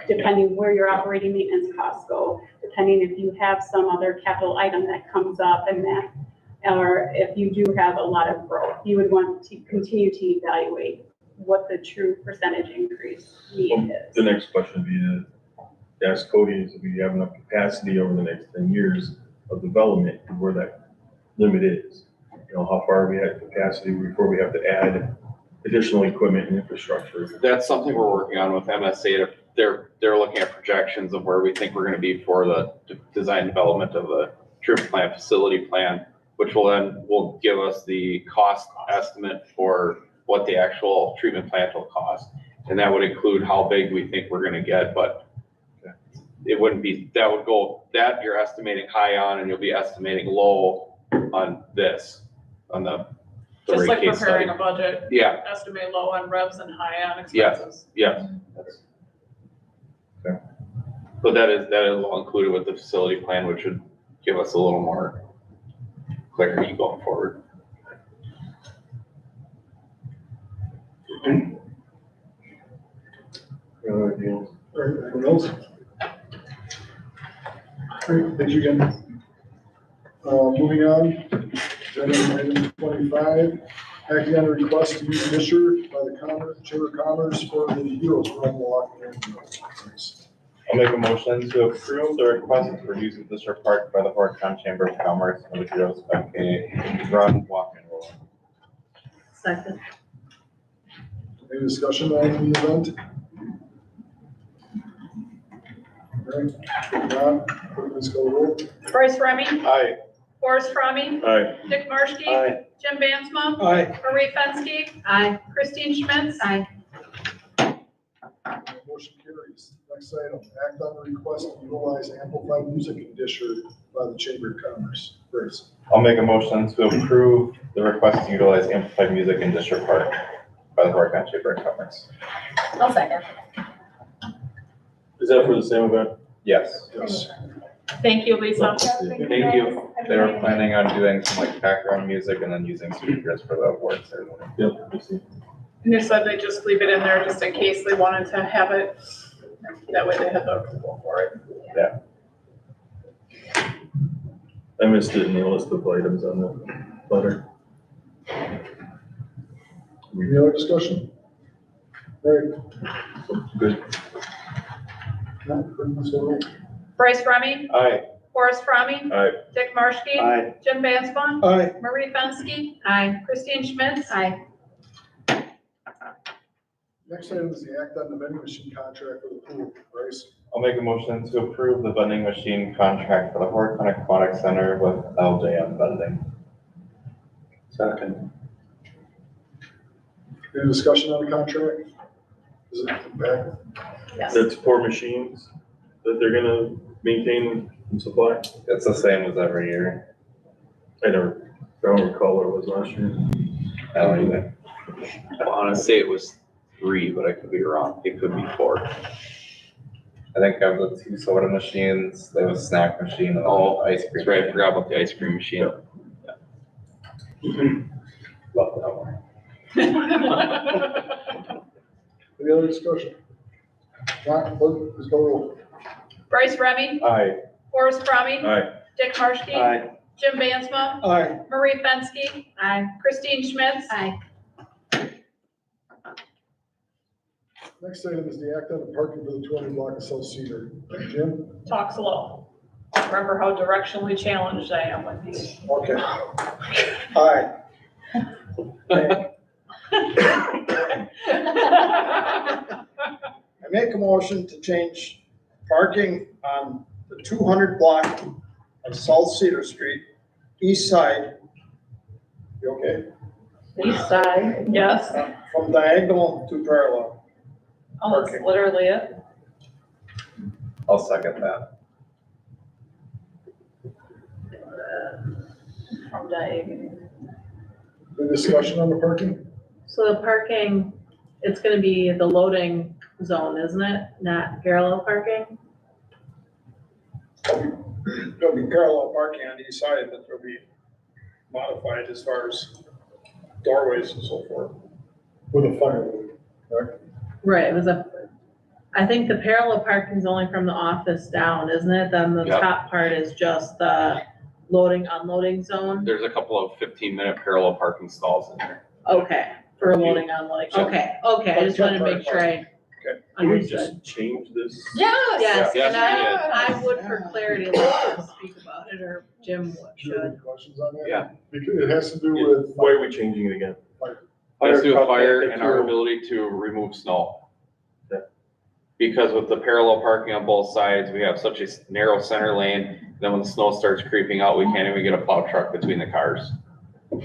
Depending where your operating maintenance costs go, depending if you have some other capital item that comes up and that or if you do have a lot of growth, you would want to continue to evaluate what the true percentage increase need The is. next question would be to ask Cody is if we have enough capacity over the next 10 years of development and where that limit is. You know, how far we have capacity before we have to add additional equipment and infrastructure. That's something we're working on with MSA. They're looking at projections of where we think we're gonna be for the design development of the treatment plant, facility plan, which will give us the cost estimate for what the actual treatment plant will cost. And that would include how big we think we're gonna get, but it wouldn't be, that you're estimating high on, and you'll be estimating low on this, on the Just rate like case study. preparing a budget, Yeah, estimate low on revs and high on Yes. expenses. yeah. Okay. But that is all included with the facility plan, which would give us a little more clarity going forward. Anything else? All right, thank you again. Moving on, agenda item 25, acting on a request to use Fisher by the Chamber of Commerce for the Heroes Run Walk. I'll make a motion to approve the request for use of District Park by the Horicon Chamber of Commerce for the Heroes 5K Run, Walk, and Roll. Second. Any discussion on the event? All right, if not, please go roll. Bryce Remy, Aye. Forrest Fromme, Aye. Dick Marshke, Aye. Jim Bansma, Aye. Marie Fenske, Aye. Christine Schmitz. Aye. Motion carries. Next item, act on the request to utilize amplified music in Disher by the Chamber of Commerce. Grace. I'll make a motion to approve the request to utilize amplified music in District Park by the Horicon Chamber of Commerce. I'll second. Is that for the same event? Yes. Yes. Thank you, Lisa. Thank you. They were planning on doing some like background music and then using speakers for the award ceremony. Yep, I see. And they said they just leave it in there just in case they wanted to have it. That way they had the approval for it. I missed it in the list of items on the letter. Any other discussion? All right. Good. No, please go roll. Bryce Remy, Aye. Forrest Fromme, Aye. Dick Marshke, Aye. Jim Bansma, Aye. Marie Fenske, Aye. Christine Schmitz. Aye. Next item is the act on the vending machine contract for the pool. Bryce. I'll make a motion to approve the vending machine contract for the Horicon Aquatic Center with LJM Vending. Second. Any discussion on the contract? Is it back? Yes. That's 4 machines that they're gonna maintain and supply. It's the same as every year. I don't recall what it was last year. I don't either. I want to say it was 3, but I could be wrong. It could be 4. I think of the 2 soda machines, there was a snack machine and Oh, ice cream. That's right, I forgot about the ice cream machine. Love that one. Any other discussion? Not, please go roll. Bryce Remy, Aye. Forrest Fromme, Aye. Dick Marshke, Aye. Jim Bansma, Aye. Marie Fenske, Aye. Christine Schmitz. Aye. Next item is the act on the parking for the 200 block of South Cedar. Jim? Talk slow. Remember how directionally challenged I am with these. Okay. Aye. I make a motion to change parking on the 200 block of South Cedar Street, east side. You okay? East side. Yes, From diagonal to parallel. oh, that's literally it. I'll second that. From diagonal. Any discussion on the parking? So the parking, it's gonna be the loading zone, isn't it? Not parallel parking? There'll be parallel parking on each side, but there'll be modified as far as doorways and so forth. With a fire, correct? Right, it was I think the parallel parking is only from the office down, isn't it? Then the Yep. top part is just the loading, unloading zone? There's a couple of 15-minute parallel parking stalls in there. Okay, for loading, unloading, okay, I just wanted to make sure I Can we understood. just change this? Yes, Yes, and I would for clarity like to speak about it, or Jim Do you have should. any questions on that? Yeah. Because it has to do with. Why are we changing it again? Has to do with truck fire can't get and our through. ability to remove snow. Yeah. Because with the parallel parking on both sides, we have such a narrow center lane, then when the snow starts creeping out, we can't even get a plow truck between the cars. So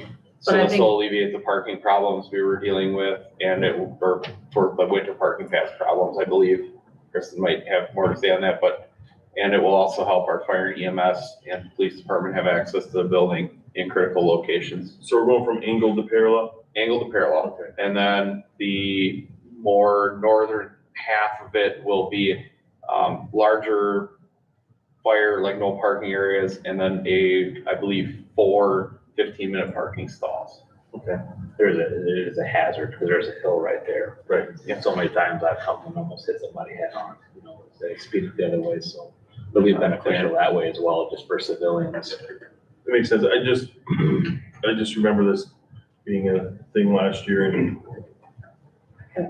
But I this think- will alleviate the parking problems we were dealing with, and it will, or for the winter parking pass problems, I believe. Kristen might have more to say on that, and it will also help our fire and EMS and police department have access to the building in critical locations. So we're going from angled to parallel? Angle to parallel. Okay. And then the more northern half of it will be larger fire, like no parking areas, and then I believe 4 15-minute parking stalls. It is a hazard because there's a hill right there. Right. And so many times I've come and almost hit somebody head on, they speed it the other way, so it'll be beneficial that way as well, just for civilians. That makes sense. I just remember this being a thing last year and I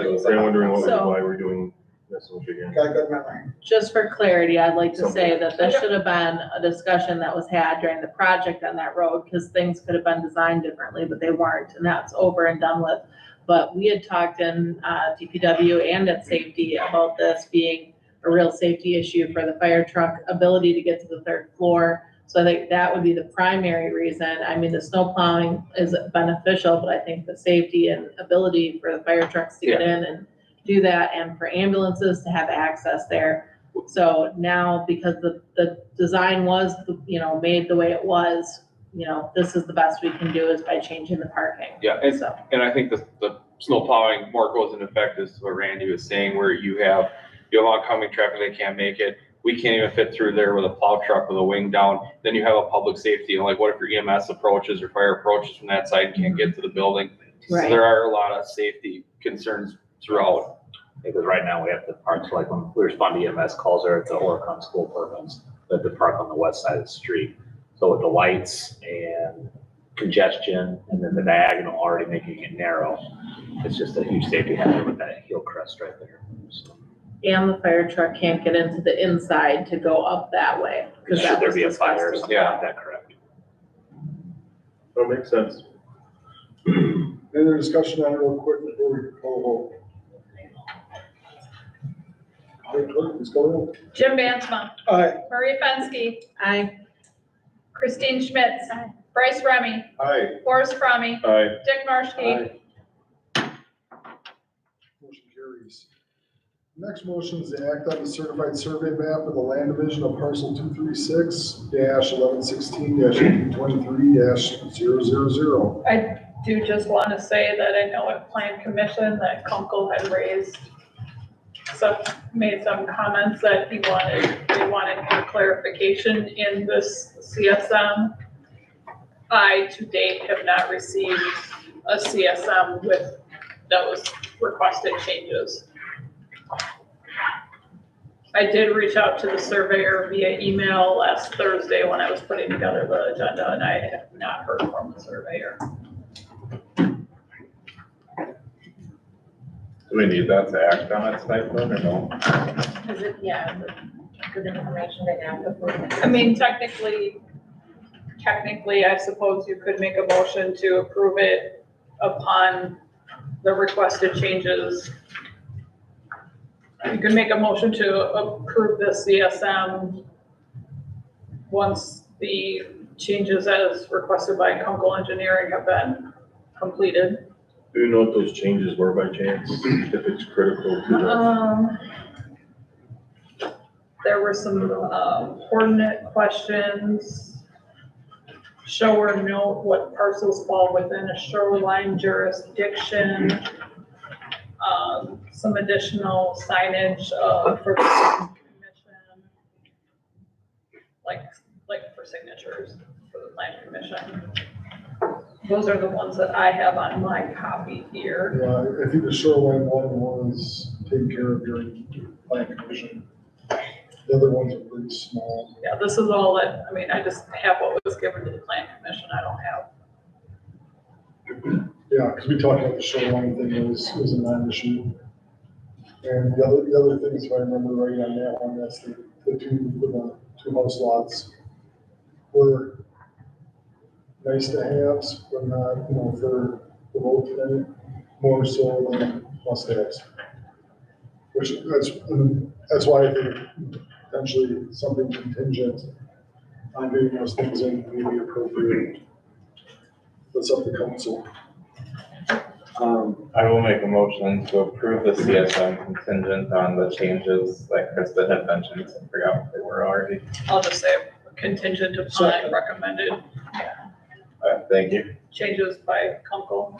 was wondering why we're doing this again. Got a good memory. Just for clarity, I'd like to say that this should have been a discussion that was had during the project on that road, because things could have been designed differently, but they weren't, and that's over and done with. But we had talked in DPW and at safety about this being a real safety issue for the fire truck ability to get to the 3rd floor. So I think that would be the primary reason. I mean, the snow plowing is beneficial, but I think the safety and ability for the fire trucks to get in and do that, and for ambulances to have access there. So now, because the design was, made the way it was, this is the best we can do is by changing the parking. Yeah, So, and I think the snow plowing more goes into effect is what Randy was saying, where you have oncoming traffic that can't make it. We can't even fit through there with a plow truck with a wing down. Then you have a public safety, and like, what if your EMS approaches or fire approaches from that side and can't get to the building? So Right. there are a lot of safety concerns throughout. Because right now we have to park, so like when we respond to EMS calls are at the Horicon school programs, we have to park on the west side of the street. So with the lights and congestion and then the diagonal already making it narrow, it's just a huge safety hazard with that heel crest right there. So, and the fire truck can't get into the inside to go up that way. Because should that there was be a discussed fire or as something well. like that, correct? That makes sense. Any other discussion on it real quick before we call a vote? Let's go. Jim Bansma, Aye. Marie Fenske, Aye. Christine Schmitz, Bryce Remy, Aye. Forrest Fromme, Aye. Dick Marshke. Motion carries. Next motion is to act on the certified survey map of the land division of parcel 236-1116-1823-000. I do just want to say that I know at Plan Commission that Kunkel had made some comments that they wanted more clarification in this CSM. I to date have not received a CSM with those requested changes. I did reach out to the surveyor via email last Thursday when I was putting together the agenda, and I have not heard from the surveyor. Do we need that to act on it tonight then, or no? Is it, yeah, is it good information to have before? I mean, technically, I suppose you could make a motion to approve it upon the requested changes. You can make a motion to approve the CSM once the changes as requested by Kunkel Engineering have been completed. Do you know what those changes were by chance, if it's critical to There were some coordinate questions. Show or note what parcels fall within a shoreline jurisdiction. Some additional signage for the commission, like for signatures for the plan commission. Those are the ones that I have on my copy here. Yeah, I think the shoreline one was taken care of during plan commission. The other ones are pretty small. Yeah, this is all that, I mean, I just have what was given to the plan commission, I don't have. Yeah, because we talked about the shoreline thing, it was a non-issue. And the other things, if I remember right on that one, that's the two house lots were nice to haves, but not, for the vote today, more so than must haves. Which, that's why I think potentially something contingent on getting those things in may be appropriate. That's up to council. I will make a motion to approve the CSM contingent on the changes that Krista had mentioned. I forgot what they were already. I'll just say contingent upon recommended Thank you. changes by Kunkel.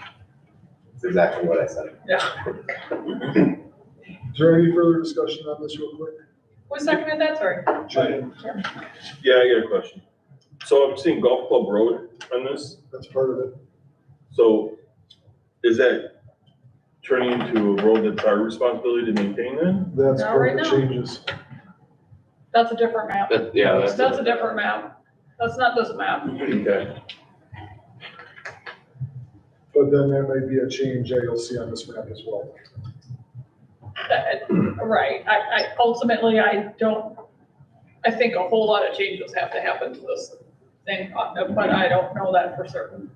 That's exactly what I said. Yeah. Is there any further discussion on this real quick? Who seconded that, sorry? Jim, Yeah, I got a question. So I'm seeing Golf Club Road on this. that's part of it. So is that turning into a road that's our responsibility to maintain then? That's Not part right of the now. changes. That's a different map. Yeah, That's a different map. That's not this map. Okay. But then there may be a change that you'll see on this map as well. Right, I ultimately, I think a whole lot of changes have to happen to this thing, but I don't know that for certain.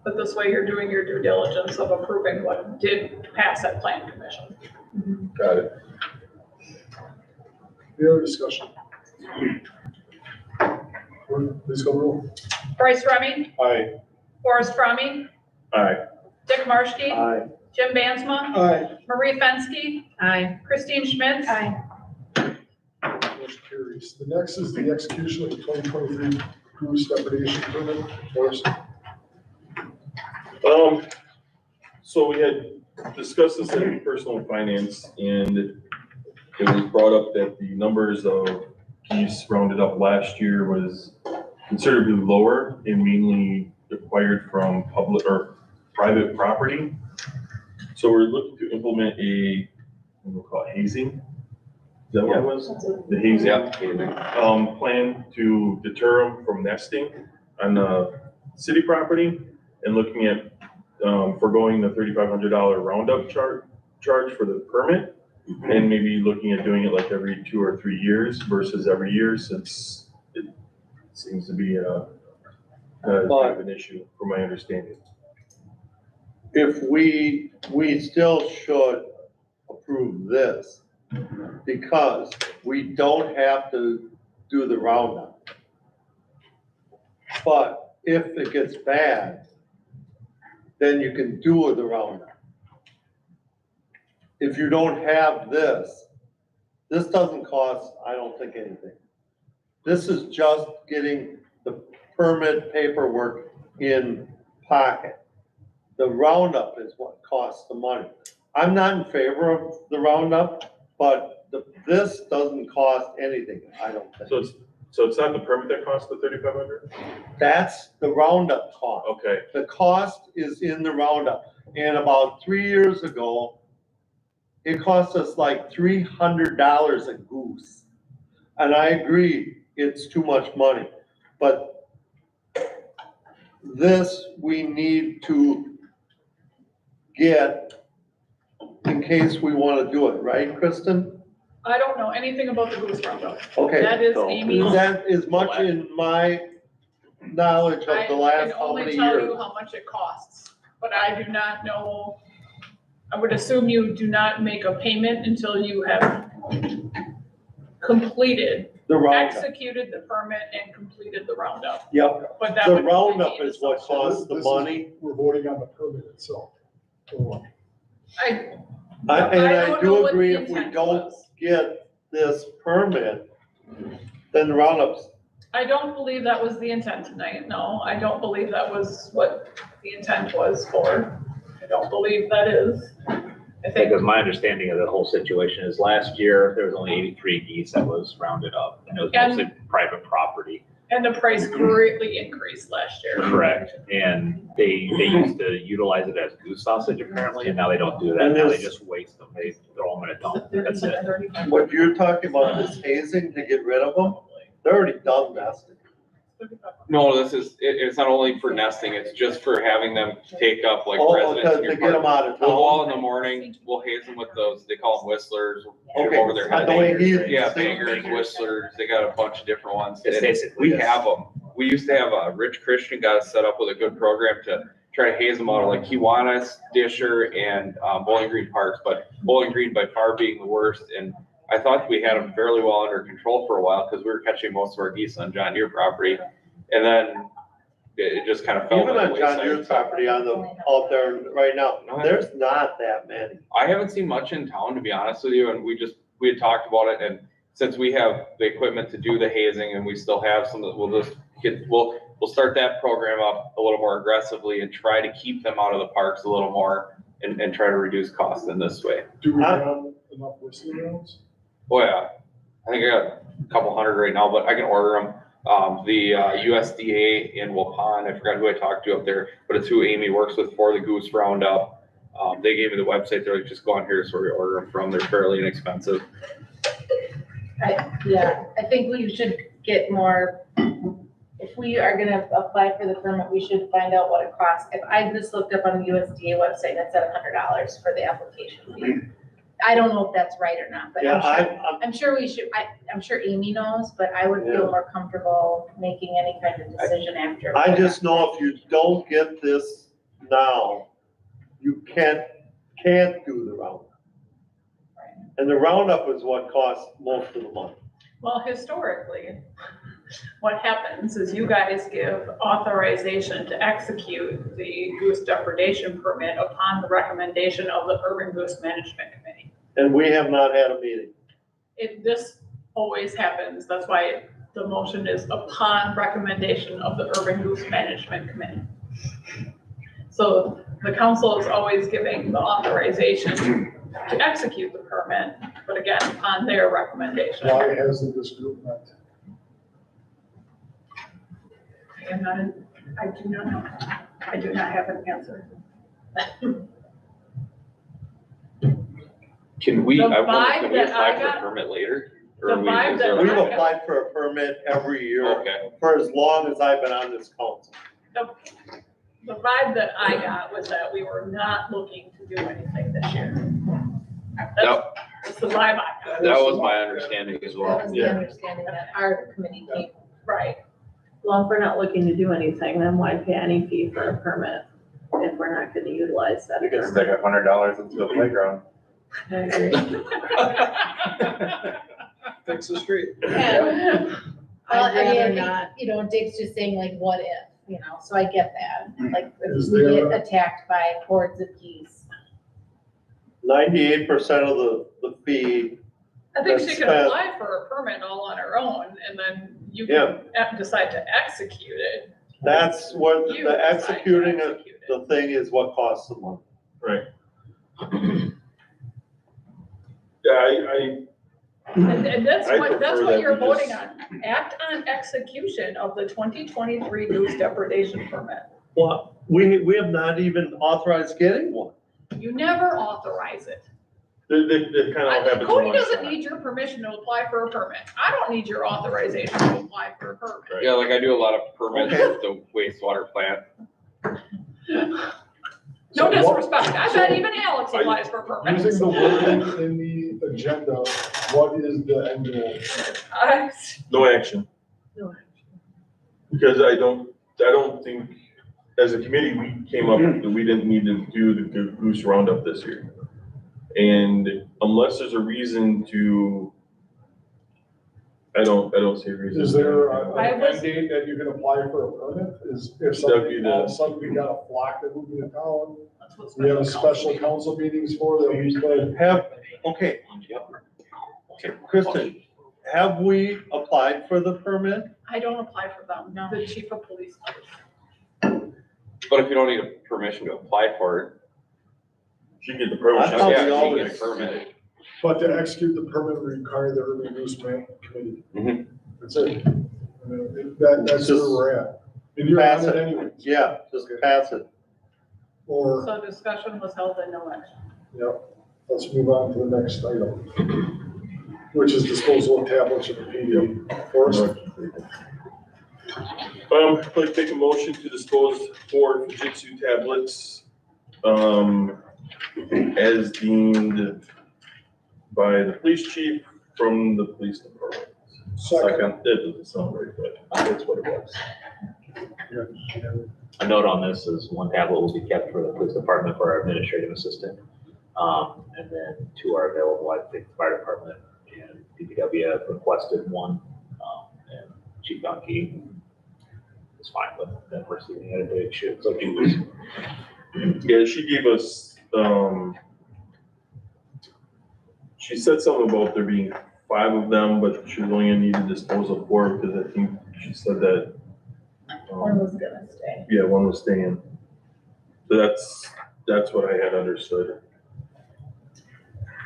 But this way you're doing your due diligence of approving what did pass at plan commission. Got it. Any other discussion? Please go roll. Bryce Remy, Aye. Forrest Fromme, Aye. Dick Marshke, Aye. Jim Bansma, Aye. Marie Fenske, Aye. Christine Schmitz. Aye. Motion carries. The next is the execution of the 2023 cruise depredation permit. Forrest. So we had discussed this in personal finance, and it was brought up that the numbers of geese rounded up last year was considerably lower and mainly acquired from public or private property. So we're looking to implement we'll call it hazing. Is that what it was? The hazing. Plan to deter them from nesting on city property and looking at foregoing the $3,500 roundup charge for the permit, and maybe looking at doing it like every 2 or 3 years versus every year, since it seems to be a kind of an issue from my understanding. If we still should approve this because we don't have to do the roundup. But if it gets bad, then you can do the roundup. If you don't have this doesn't cost, I don't think, anything. This is just getting the permit paperwork in pocket. The roundup is what costs the money. I'm not in favor of the roundup, but this doesn't cost anything, I don't think. So it's not the permit that costs the $3,500? That's the roundup cost. Okay. The cost is in the roundup. And about 3 years ago, it cost us like $300 a goose. And I agree, it's too much money, but this we need to get in case we want to do it, right, Kristen? I don't know anything about the goose roundup. Okay. That is so Amy's. That is much in my knowledge of the last how many I can only tell years. you how much it costs, but I do not know. I would assume you do not make a payment until you have completed, The roundup, executed the permit and completed the roundup. yep. But that The would only roundup be an is what assumption. costs the This is- money. We're voting on the permit itself. I And I don't know do what agree the if we intent don't was. get this permit, then the roundup's, I don't believe that was the intent tonight, no, I don't believe that was what the intent was for. I don't believe that is. I think, Because my understanding of the whole situation is last year, there was only 83 geese that was rounded up, and it was And- mostly private property. And the price greatly increased last year. Correct, and they used to utilize it as goose sausage apparently, and now they don't do that, And now they there's- just waste them, they throw them in a dump, that's it. What you're talking about, this hazing to get rid of them, they're already done nesting. No, it's not only for nesting, it's just for having them take up like Oh, residents in to your get them park. out of We'll go out town. in the morning, we'll haze them with those, they call them whistlers, shoot Okay, them over their head. the way he- Yeah, bangers, whistlers, they got a bunch of different ones. It's And basically we this. have them. We used to have Rich Christian got us set up with a good program to try to haze them out of like Kiwanis, Disher, and Bowling Green parks, but Bowling Green by far being the worst. And I thought we had them fairly well under control for a while because we were catching most of our geese on John Deere property. And then it just kind of fell. Even by the on John wayside. Deere's property out there right now, there's not that many. I haven't seen much in town, to be honest with you, and we had talked about it, and since we have the equipment to do the hazing and we still have some, that we'll start that program up a little more aggressively and try to keep them out of the parks a little more and try to reduce costs in this way. Do we have enough whistling rounds? Oh yeah, I think I got a couple hundred right now, but I can order them. The USDA in Waupun, I forgot who I talked to up there, but it's who Amy works with for the goose roundup. They gave me the website. They're like, just go on here, so we order them from. They're fairly inexpensive. I think we should get more, if we are gonna apply for the permit, we should find out what it costs. If I just looked up on the USDA website, that's at $100 for the application fee. I don't know if that's right or not, but Yeah, I'm sure we should, I'm sure Amy knows, but I would feel more comfortable making any kind of decision after. I just know if you don't get this now, you can't do the roundup. And the roundup is what costs most of the money. Well, historically, what happens is you guys give authorization to execute the goose depredation permit upon the recommendation of the Urban Goose Management Committee. And we have not had a meeting. This always happens. That's why the motion is upon recommendation of the Urban Goose Management Committee. So the council is always giving the authorization to execute the permit, but again, upon their recommendation. Why hasn't this group met? I do not know. I do not have an answer. Can we, The I wonder, vibe can we that apply I for a got- permit later? the Or we- vibe is that there We've like- I got- applied for a permit every year Okay. for as long as I've been on this council. The vibe that I got was that we were not looking to do anything this year. That's the vibe I got. That was my understanding as well. That was the understanding that our committee came. Right. Well, if we're not looking to do anything, then why pay any fee for a permit if we're not gonna utilize that? You can permit? stick $100 into the playground. I agree. Fix the street. Well, I I'd mean, rather I think, not. you know, Dick's just saying like, what if, so I get that. Like, Is if we there- get attacked by hordes of geese. 98% of the fee, I think she That's could fast. apply for a permit all on her own, and then you Yeah. can decide to execute it. that's what, You the decide to executing of execute it. the thing is what costs the money. Right. Yeah, And that's I what prefer you're that we voting just- on. Act on execution of the 2023 goose depredation permit. Well, we have not even authorized getting one. You never authorize it. that kind of happens. Cody once. doesn't need your permission to apply for a permit. I don't need your authorization to apply for a permit. Right. Yeah, like I do a lot of permits Okay. with the wastewater plant. No disrespect. I bet even Alex I- applies for permits. Using the wording in the agenda, what is the end goal? No action. No Because I don't think, as a committee, we came up that we didn't need to do the goose roundup this year. And unless there's a reason to, I don't see a reason. Is there I an was- end date that you can apply for a permit? Is if That'd be something, the- all of a sudden we got a flock that moved into town, That's what we have a special special council meetings for that we could. Okay. Kristen, have we applied for the permit? I don't apply for them. No. The chief of police does. But if you don't need a permission to apply for it, She can get the permit. I thought yeah, we you can always- get a permit. But to execute the permit, we require the urban goose committee. Mhm. That's it. That's where we're at. And you're on it anyway. Yeah, just pass it. Or, So discussion was held and no action. yep, let's move on to the next item, which is disposal of tablets of the PD. Forrest? I'd like to take a motion to dispose 4 Fujitsu tablets, as deemed by the police chief from the police department. Second, it doesn't sound right, but that's what it was. A note on this is 1 tablet will be kept for the police department for our administrative assistant. And then 2 are available at the fire department, and DPW have requested 1. And Chief Donkey is fine with them receiving it. It should, so she Yeah, she gave us, she said something about there being 5 of them, but she was only gonna need to dispose of 4, because I think she said that. One was gonna stay. Yeah, 1 was staying. So that's what I had understood.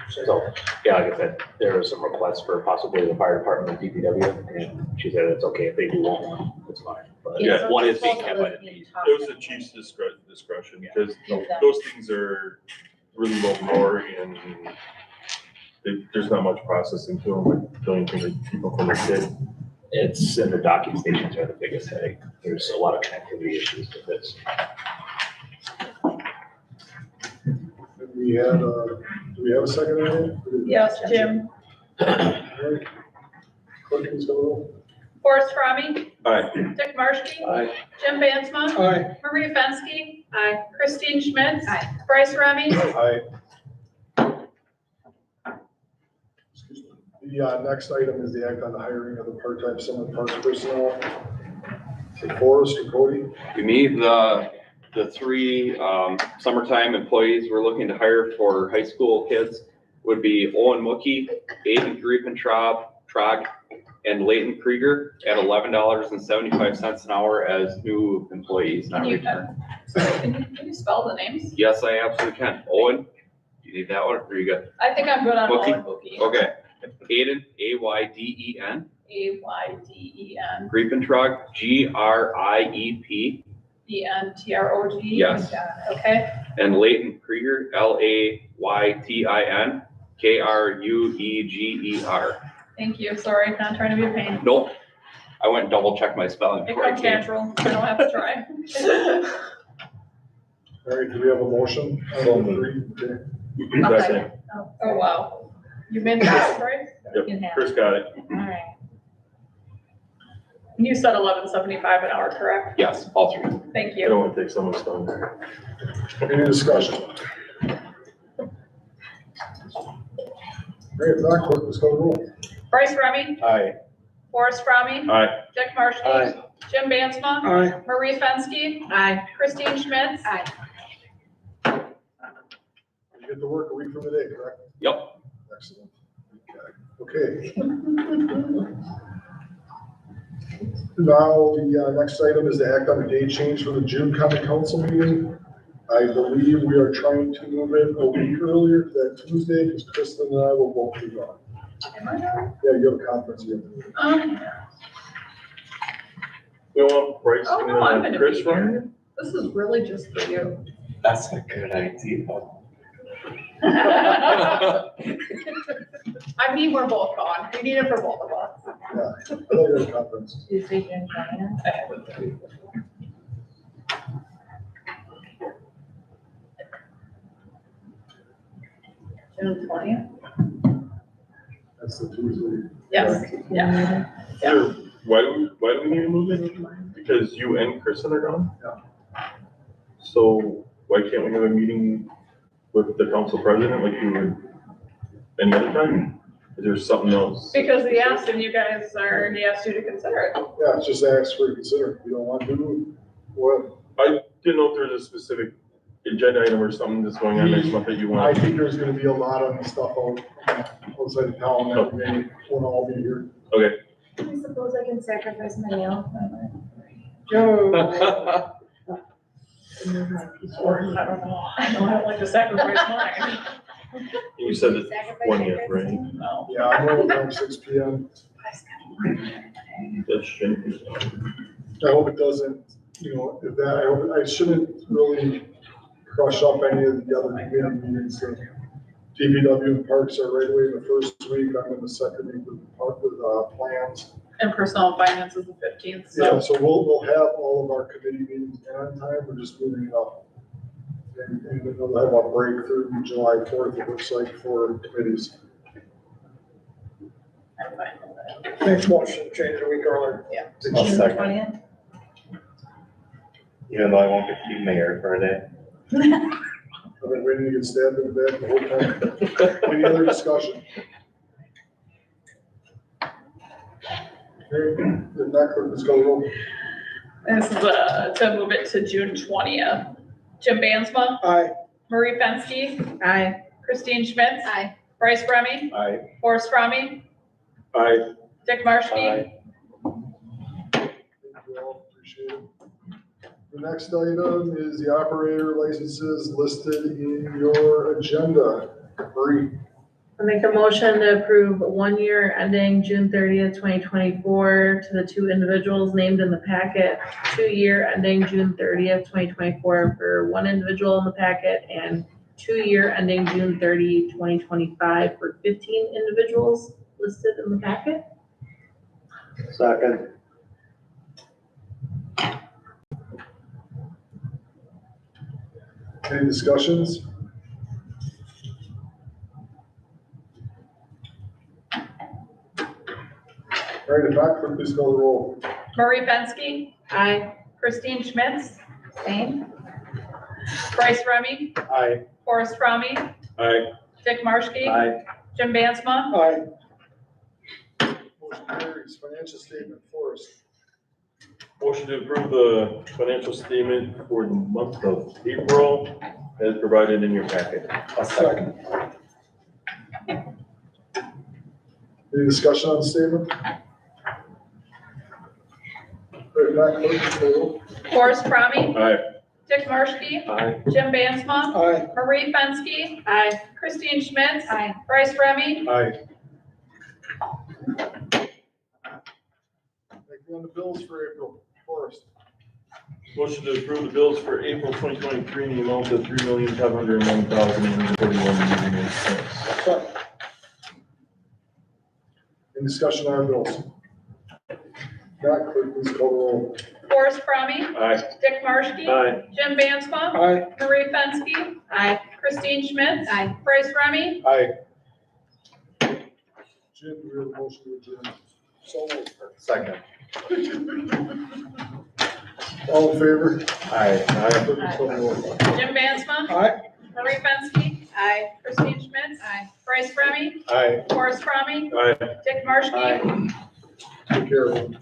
So, yeah, like I said, there were some requests for possibly the fire department and DPW, and she said it's okay if they do want 1, it's fine. But Yeah. 1 is being kept by the police. It was the chief's discretion, because those things are really low power and there's not much processing to them, like doing things like people from the kid. It's, and the docking stations are the biggest headache. There's a lot of connectivity issues with this. We had, do we have a second on it? Yes, Jim. Alright. Clerk, please call the roll. Forrest Fromme, Aye. Dick Marshke, Aye. Jim Bansma, Aye. Marie Fenske, Aye. Christine Schmitz, Aye. Bryce Remy. Aye. The next item is the act on the hiring of the part-time summer park personnel. Forrest or Cody? To me, the 3 summertime employees we're looking to hire for high school kids would be Owen Mookie, Aiden Griepentrog, and Leighton Krieger at $11.75 an hour as new employees, not returned. Can you spell the names? Yes, I absolutely can. Owen, do you need that one? Or you good? I think I'm good on Mookie? Owen Mookie. Okay. Aiden, Ayden, Ayden, Griepentrog, Griep, Entrog. Yes. Okay, and Leighton Krieger, Laytin, Krueger. thank you. Sorry, not trying to be a pain. Nope. I went and double checked my spelling It before I comes came. natural. I don't have to try. All right, do we have a motion? So Okay. Second. Oh, wow. You made the motion, right? Yep, Chris got it. Alright. You said $11.75 an hour, correct? Yes, all 3. Thank I you. don't want to take someone's thunder. Any discussion? All right, back, clerk, let's call the roll. Bryce Remy, Aye. Forrest Fromme, Aye. Dick Marshke, Aye. Jim Bansma, Aye. Marie Fenske, Aye. Christine Schmitz. Aye. You get to work a week from today, correct? Yep. Excellent. Okay. Now, the next item is the act on the date change for the June common council meeting. I believe we are trying to move it a week earlier to that Tuesday, because Kristen and I will both be gone. Am I going? Yeah, you have a conference again. We want Bryce Oh, no, I'm and gonna Chris be here. running? This is really just for you. That's a good idea. I mean, we're both gone. We need it for both of us. Yeah, I think you have a conference. Tuesday, June 20th. June 20th? That's the Tuesday. Yes, yeah. Sure. Why do we need to move it? Because you and Kristen are gone? Yeah. So why can't we have a meeting with the council president like we would any other time? Is there something else? Because he asked and you guys are, he asked you to consider it. Yeah, it's just ask for consider. If you don't want to, well, I didn't know if there's a specific agenda item or something that's going on next month that you I want. think there's gonna be a lot of stuff outside of town that may won't all be here. Okay. I suppose I can sacrifice my nail. Joe. Move my piece of Or, I don't know. I don't like to sacrifice mine. You said the Sacrifice 20th, your right? Christine? No. Yeah, I'm going around 6 PM. That shouldn't be. I hope it doesn't, if that, I hope, I shouldn't really crush up any of the other committee meetings. The DPW and parks are right away in the first week. I'm in the second week with plans. And personal finance is the 15th, Yeah, so. so we'll have all of our committee meetings on time. We're just moving it up. And then we'll have a break through July 4th, it looks like, for committees. I'm fine with that. Next motion, change a week earlier. I'll June second. 20th? Even though I won't get to be mayor for a day. I've been waiting to get stabbed in the back the whole time. Any other discussion? Okay, if not, clerk, let's go roll. This is to move it to June 20th. Jim Bansma, Aye. Marie Fenske, Aye. Christine Schmitz, Aye. Bryce Remy, Aye. Forrest Fromme, Aye. Dick Marshke. Thank you all, appreciate it. The next item is the operator licenses listed in your agenda. Marie, I make a motion to approve 1 year ending June 30th, 2024 to the 2 individuals named in the packet, 2 year ending June 30th, 2024 for 1 individual in the packet, and 2 year ending June 30, 2025 for 15 individuals listed in the packet. Second. any discussions? All right, if not, clerk, please call the roll. Marie Fenske, Aye. Christine Schmitz, Same? Bryce Remy, Aye. Forrest Fromme, Aye. Dick Marshke, Aye. Jim Bansma. Aye. Motion carries. Financial statement, Forrest. Motion to approve the financial statement for the month of April as provided in your packet. I'll second. Any discussion on the statement? If not, clerk, please call the roll. Forrest Fromme, Aye. Dick Marshke, Aye. Jim Bansma, Aye. Marie Fenske, Aye. Christine Schmitz, Aye. Bryce Remy. Aye. Anything on the bills for April? Forrest. Motion to approve the bills for April 2023 in the amount of $3,501,841.88. Any discussion on bills? Not, clerk, please call the roll. Forrest Fromme, Aye. Dick Marshke, Aye. Jim Bansma, Aye. Marie Fenske, Aye. Christine Schmitz, Aye. Bryce Remy. Aye. Jim, do we have a motion to adjourn? So moved. Second. All in favor? Aye. Clerk, please call the roll. Jim Bansma, Aye. Marie Fenske, Aye. Christine Schmitz, Bryce Remy, Aye. Forrest Fromme, Aye. Dick Marshke. Take care, everyone.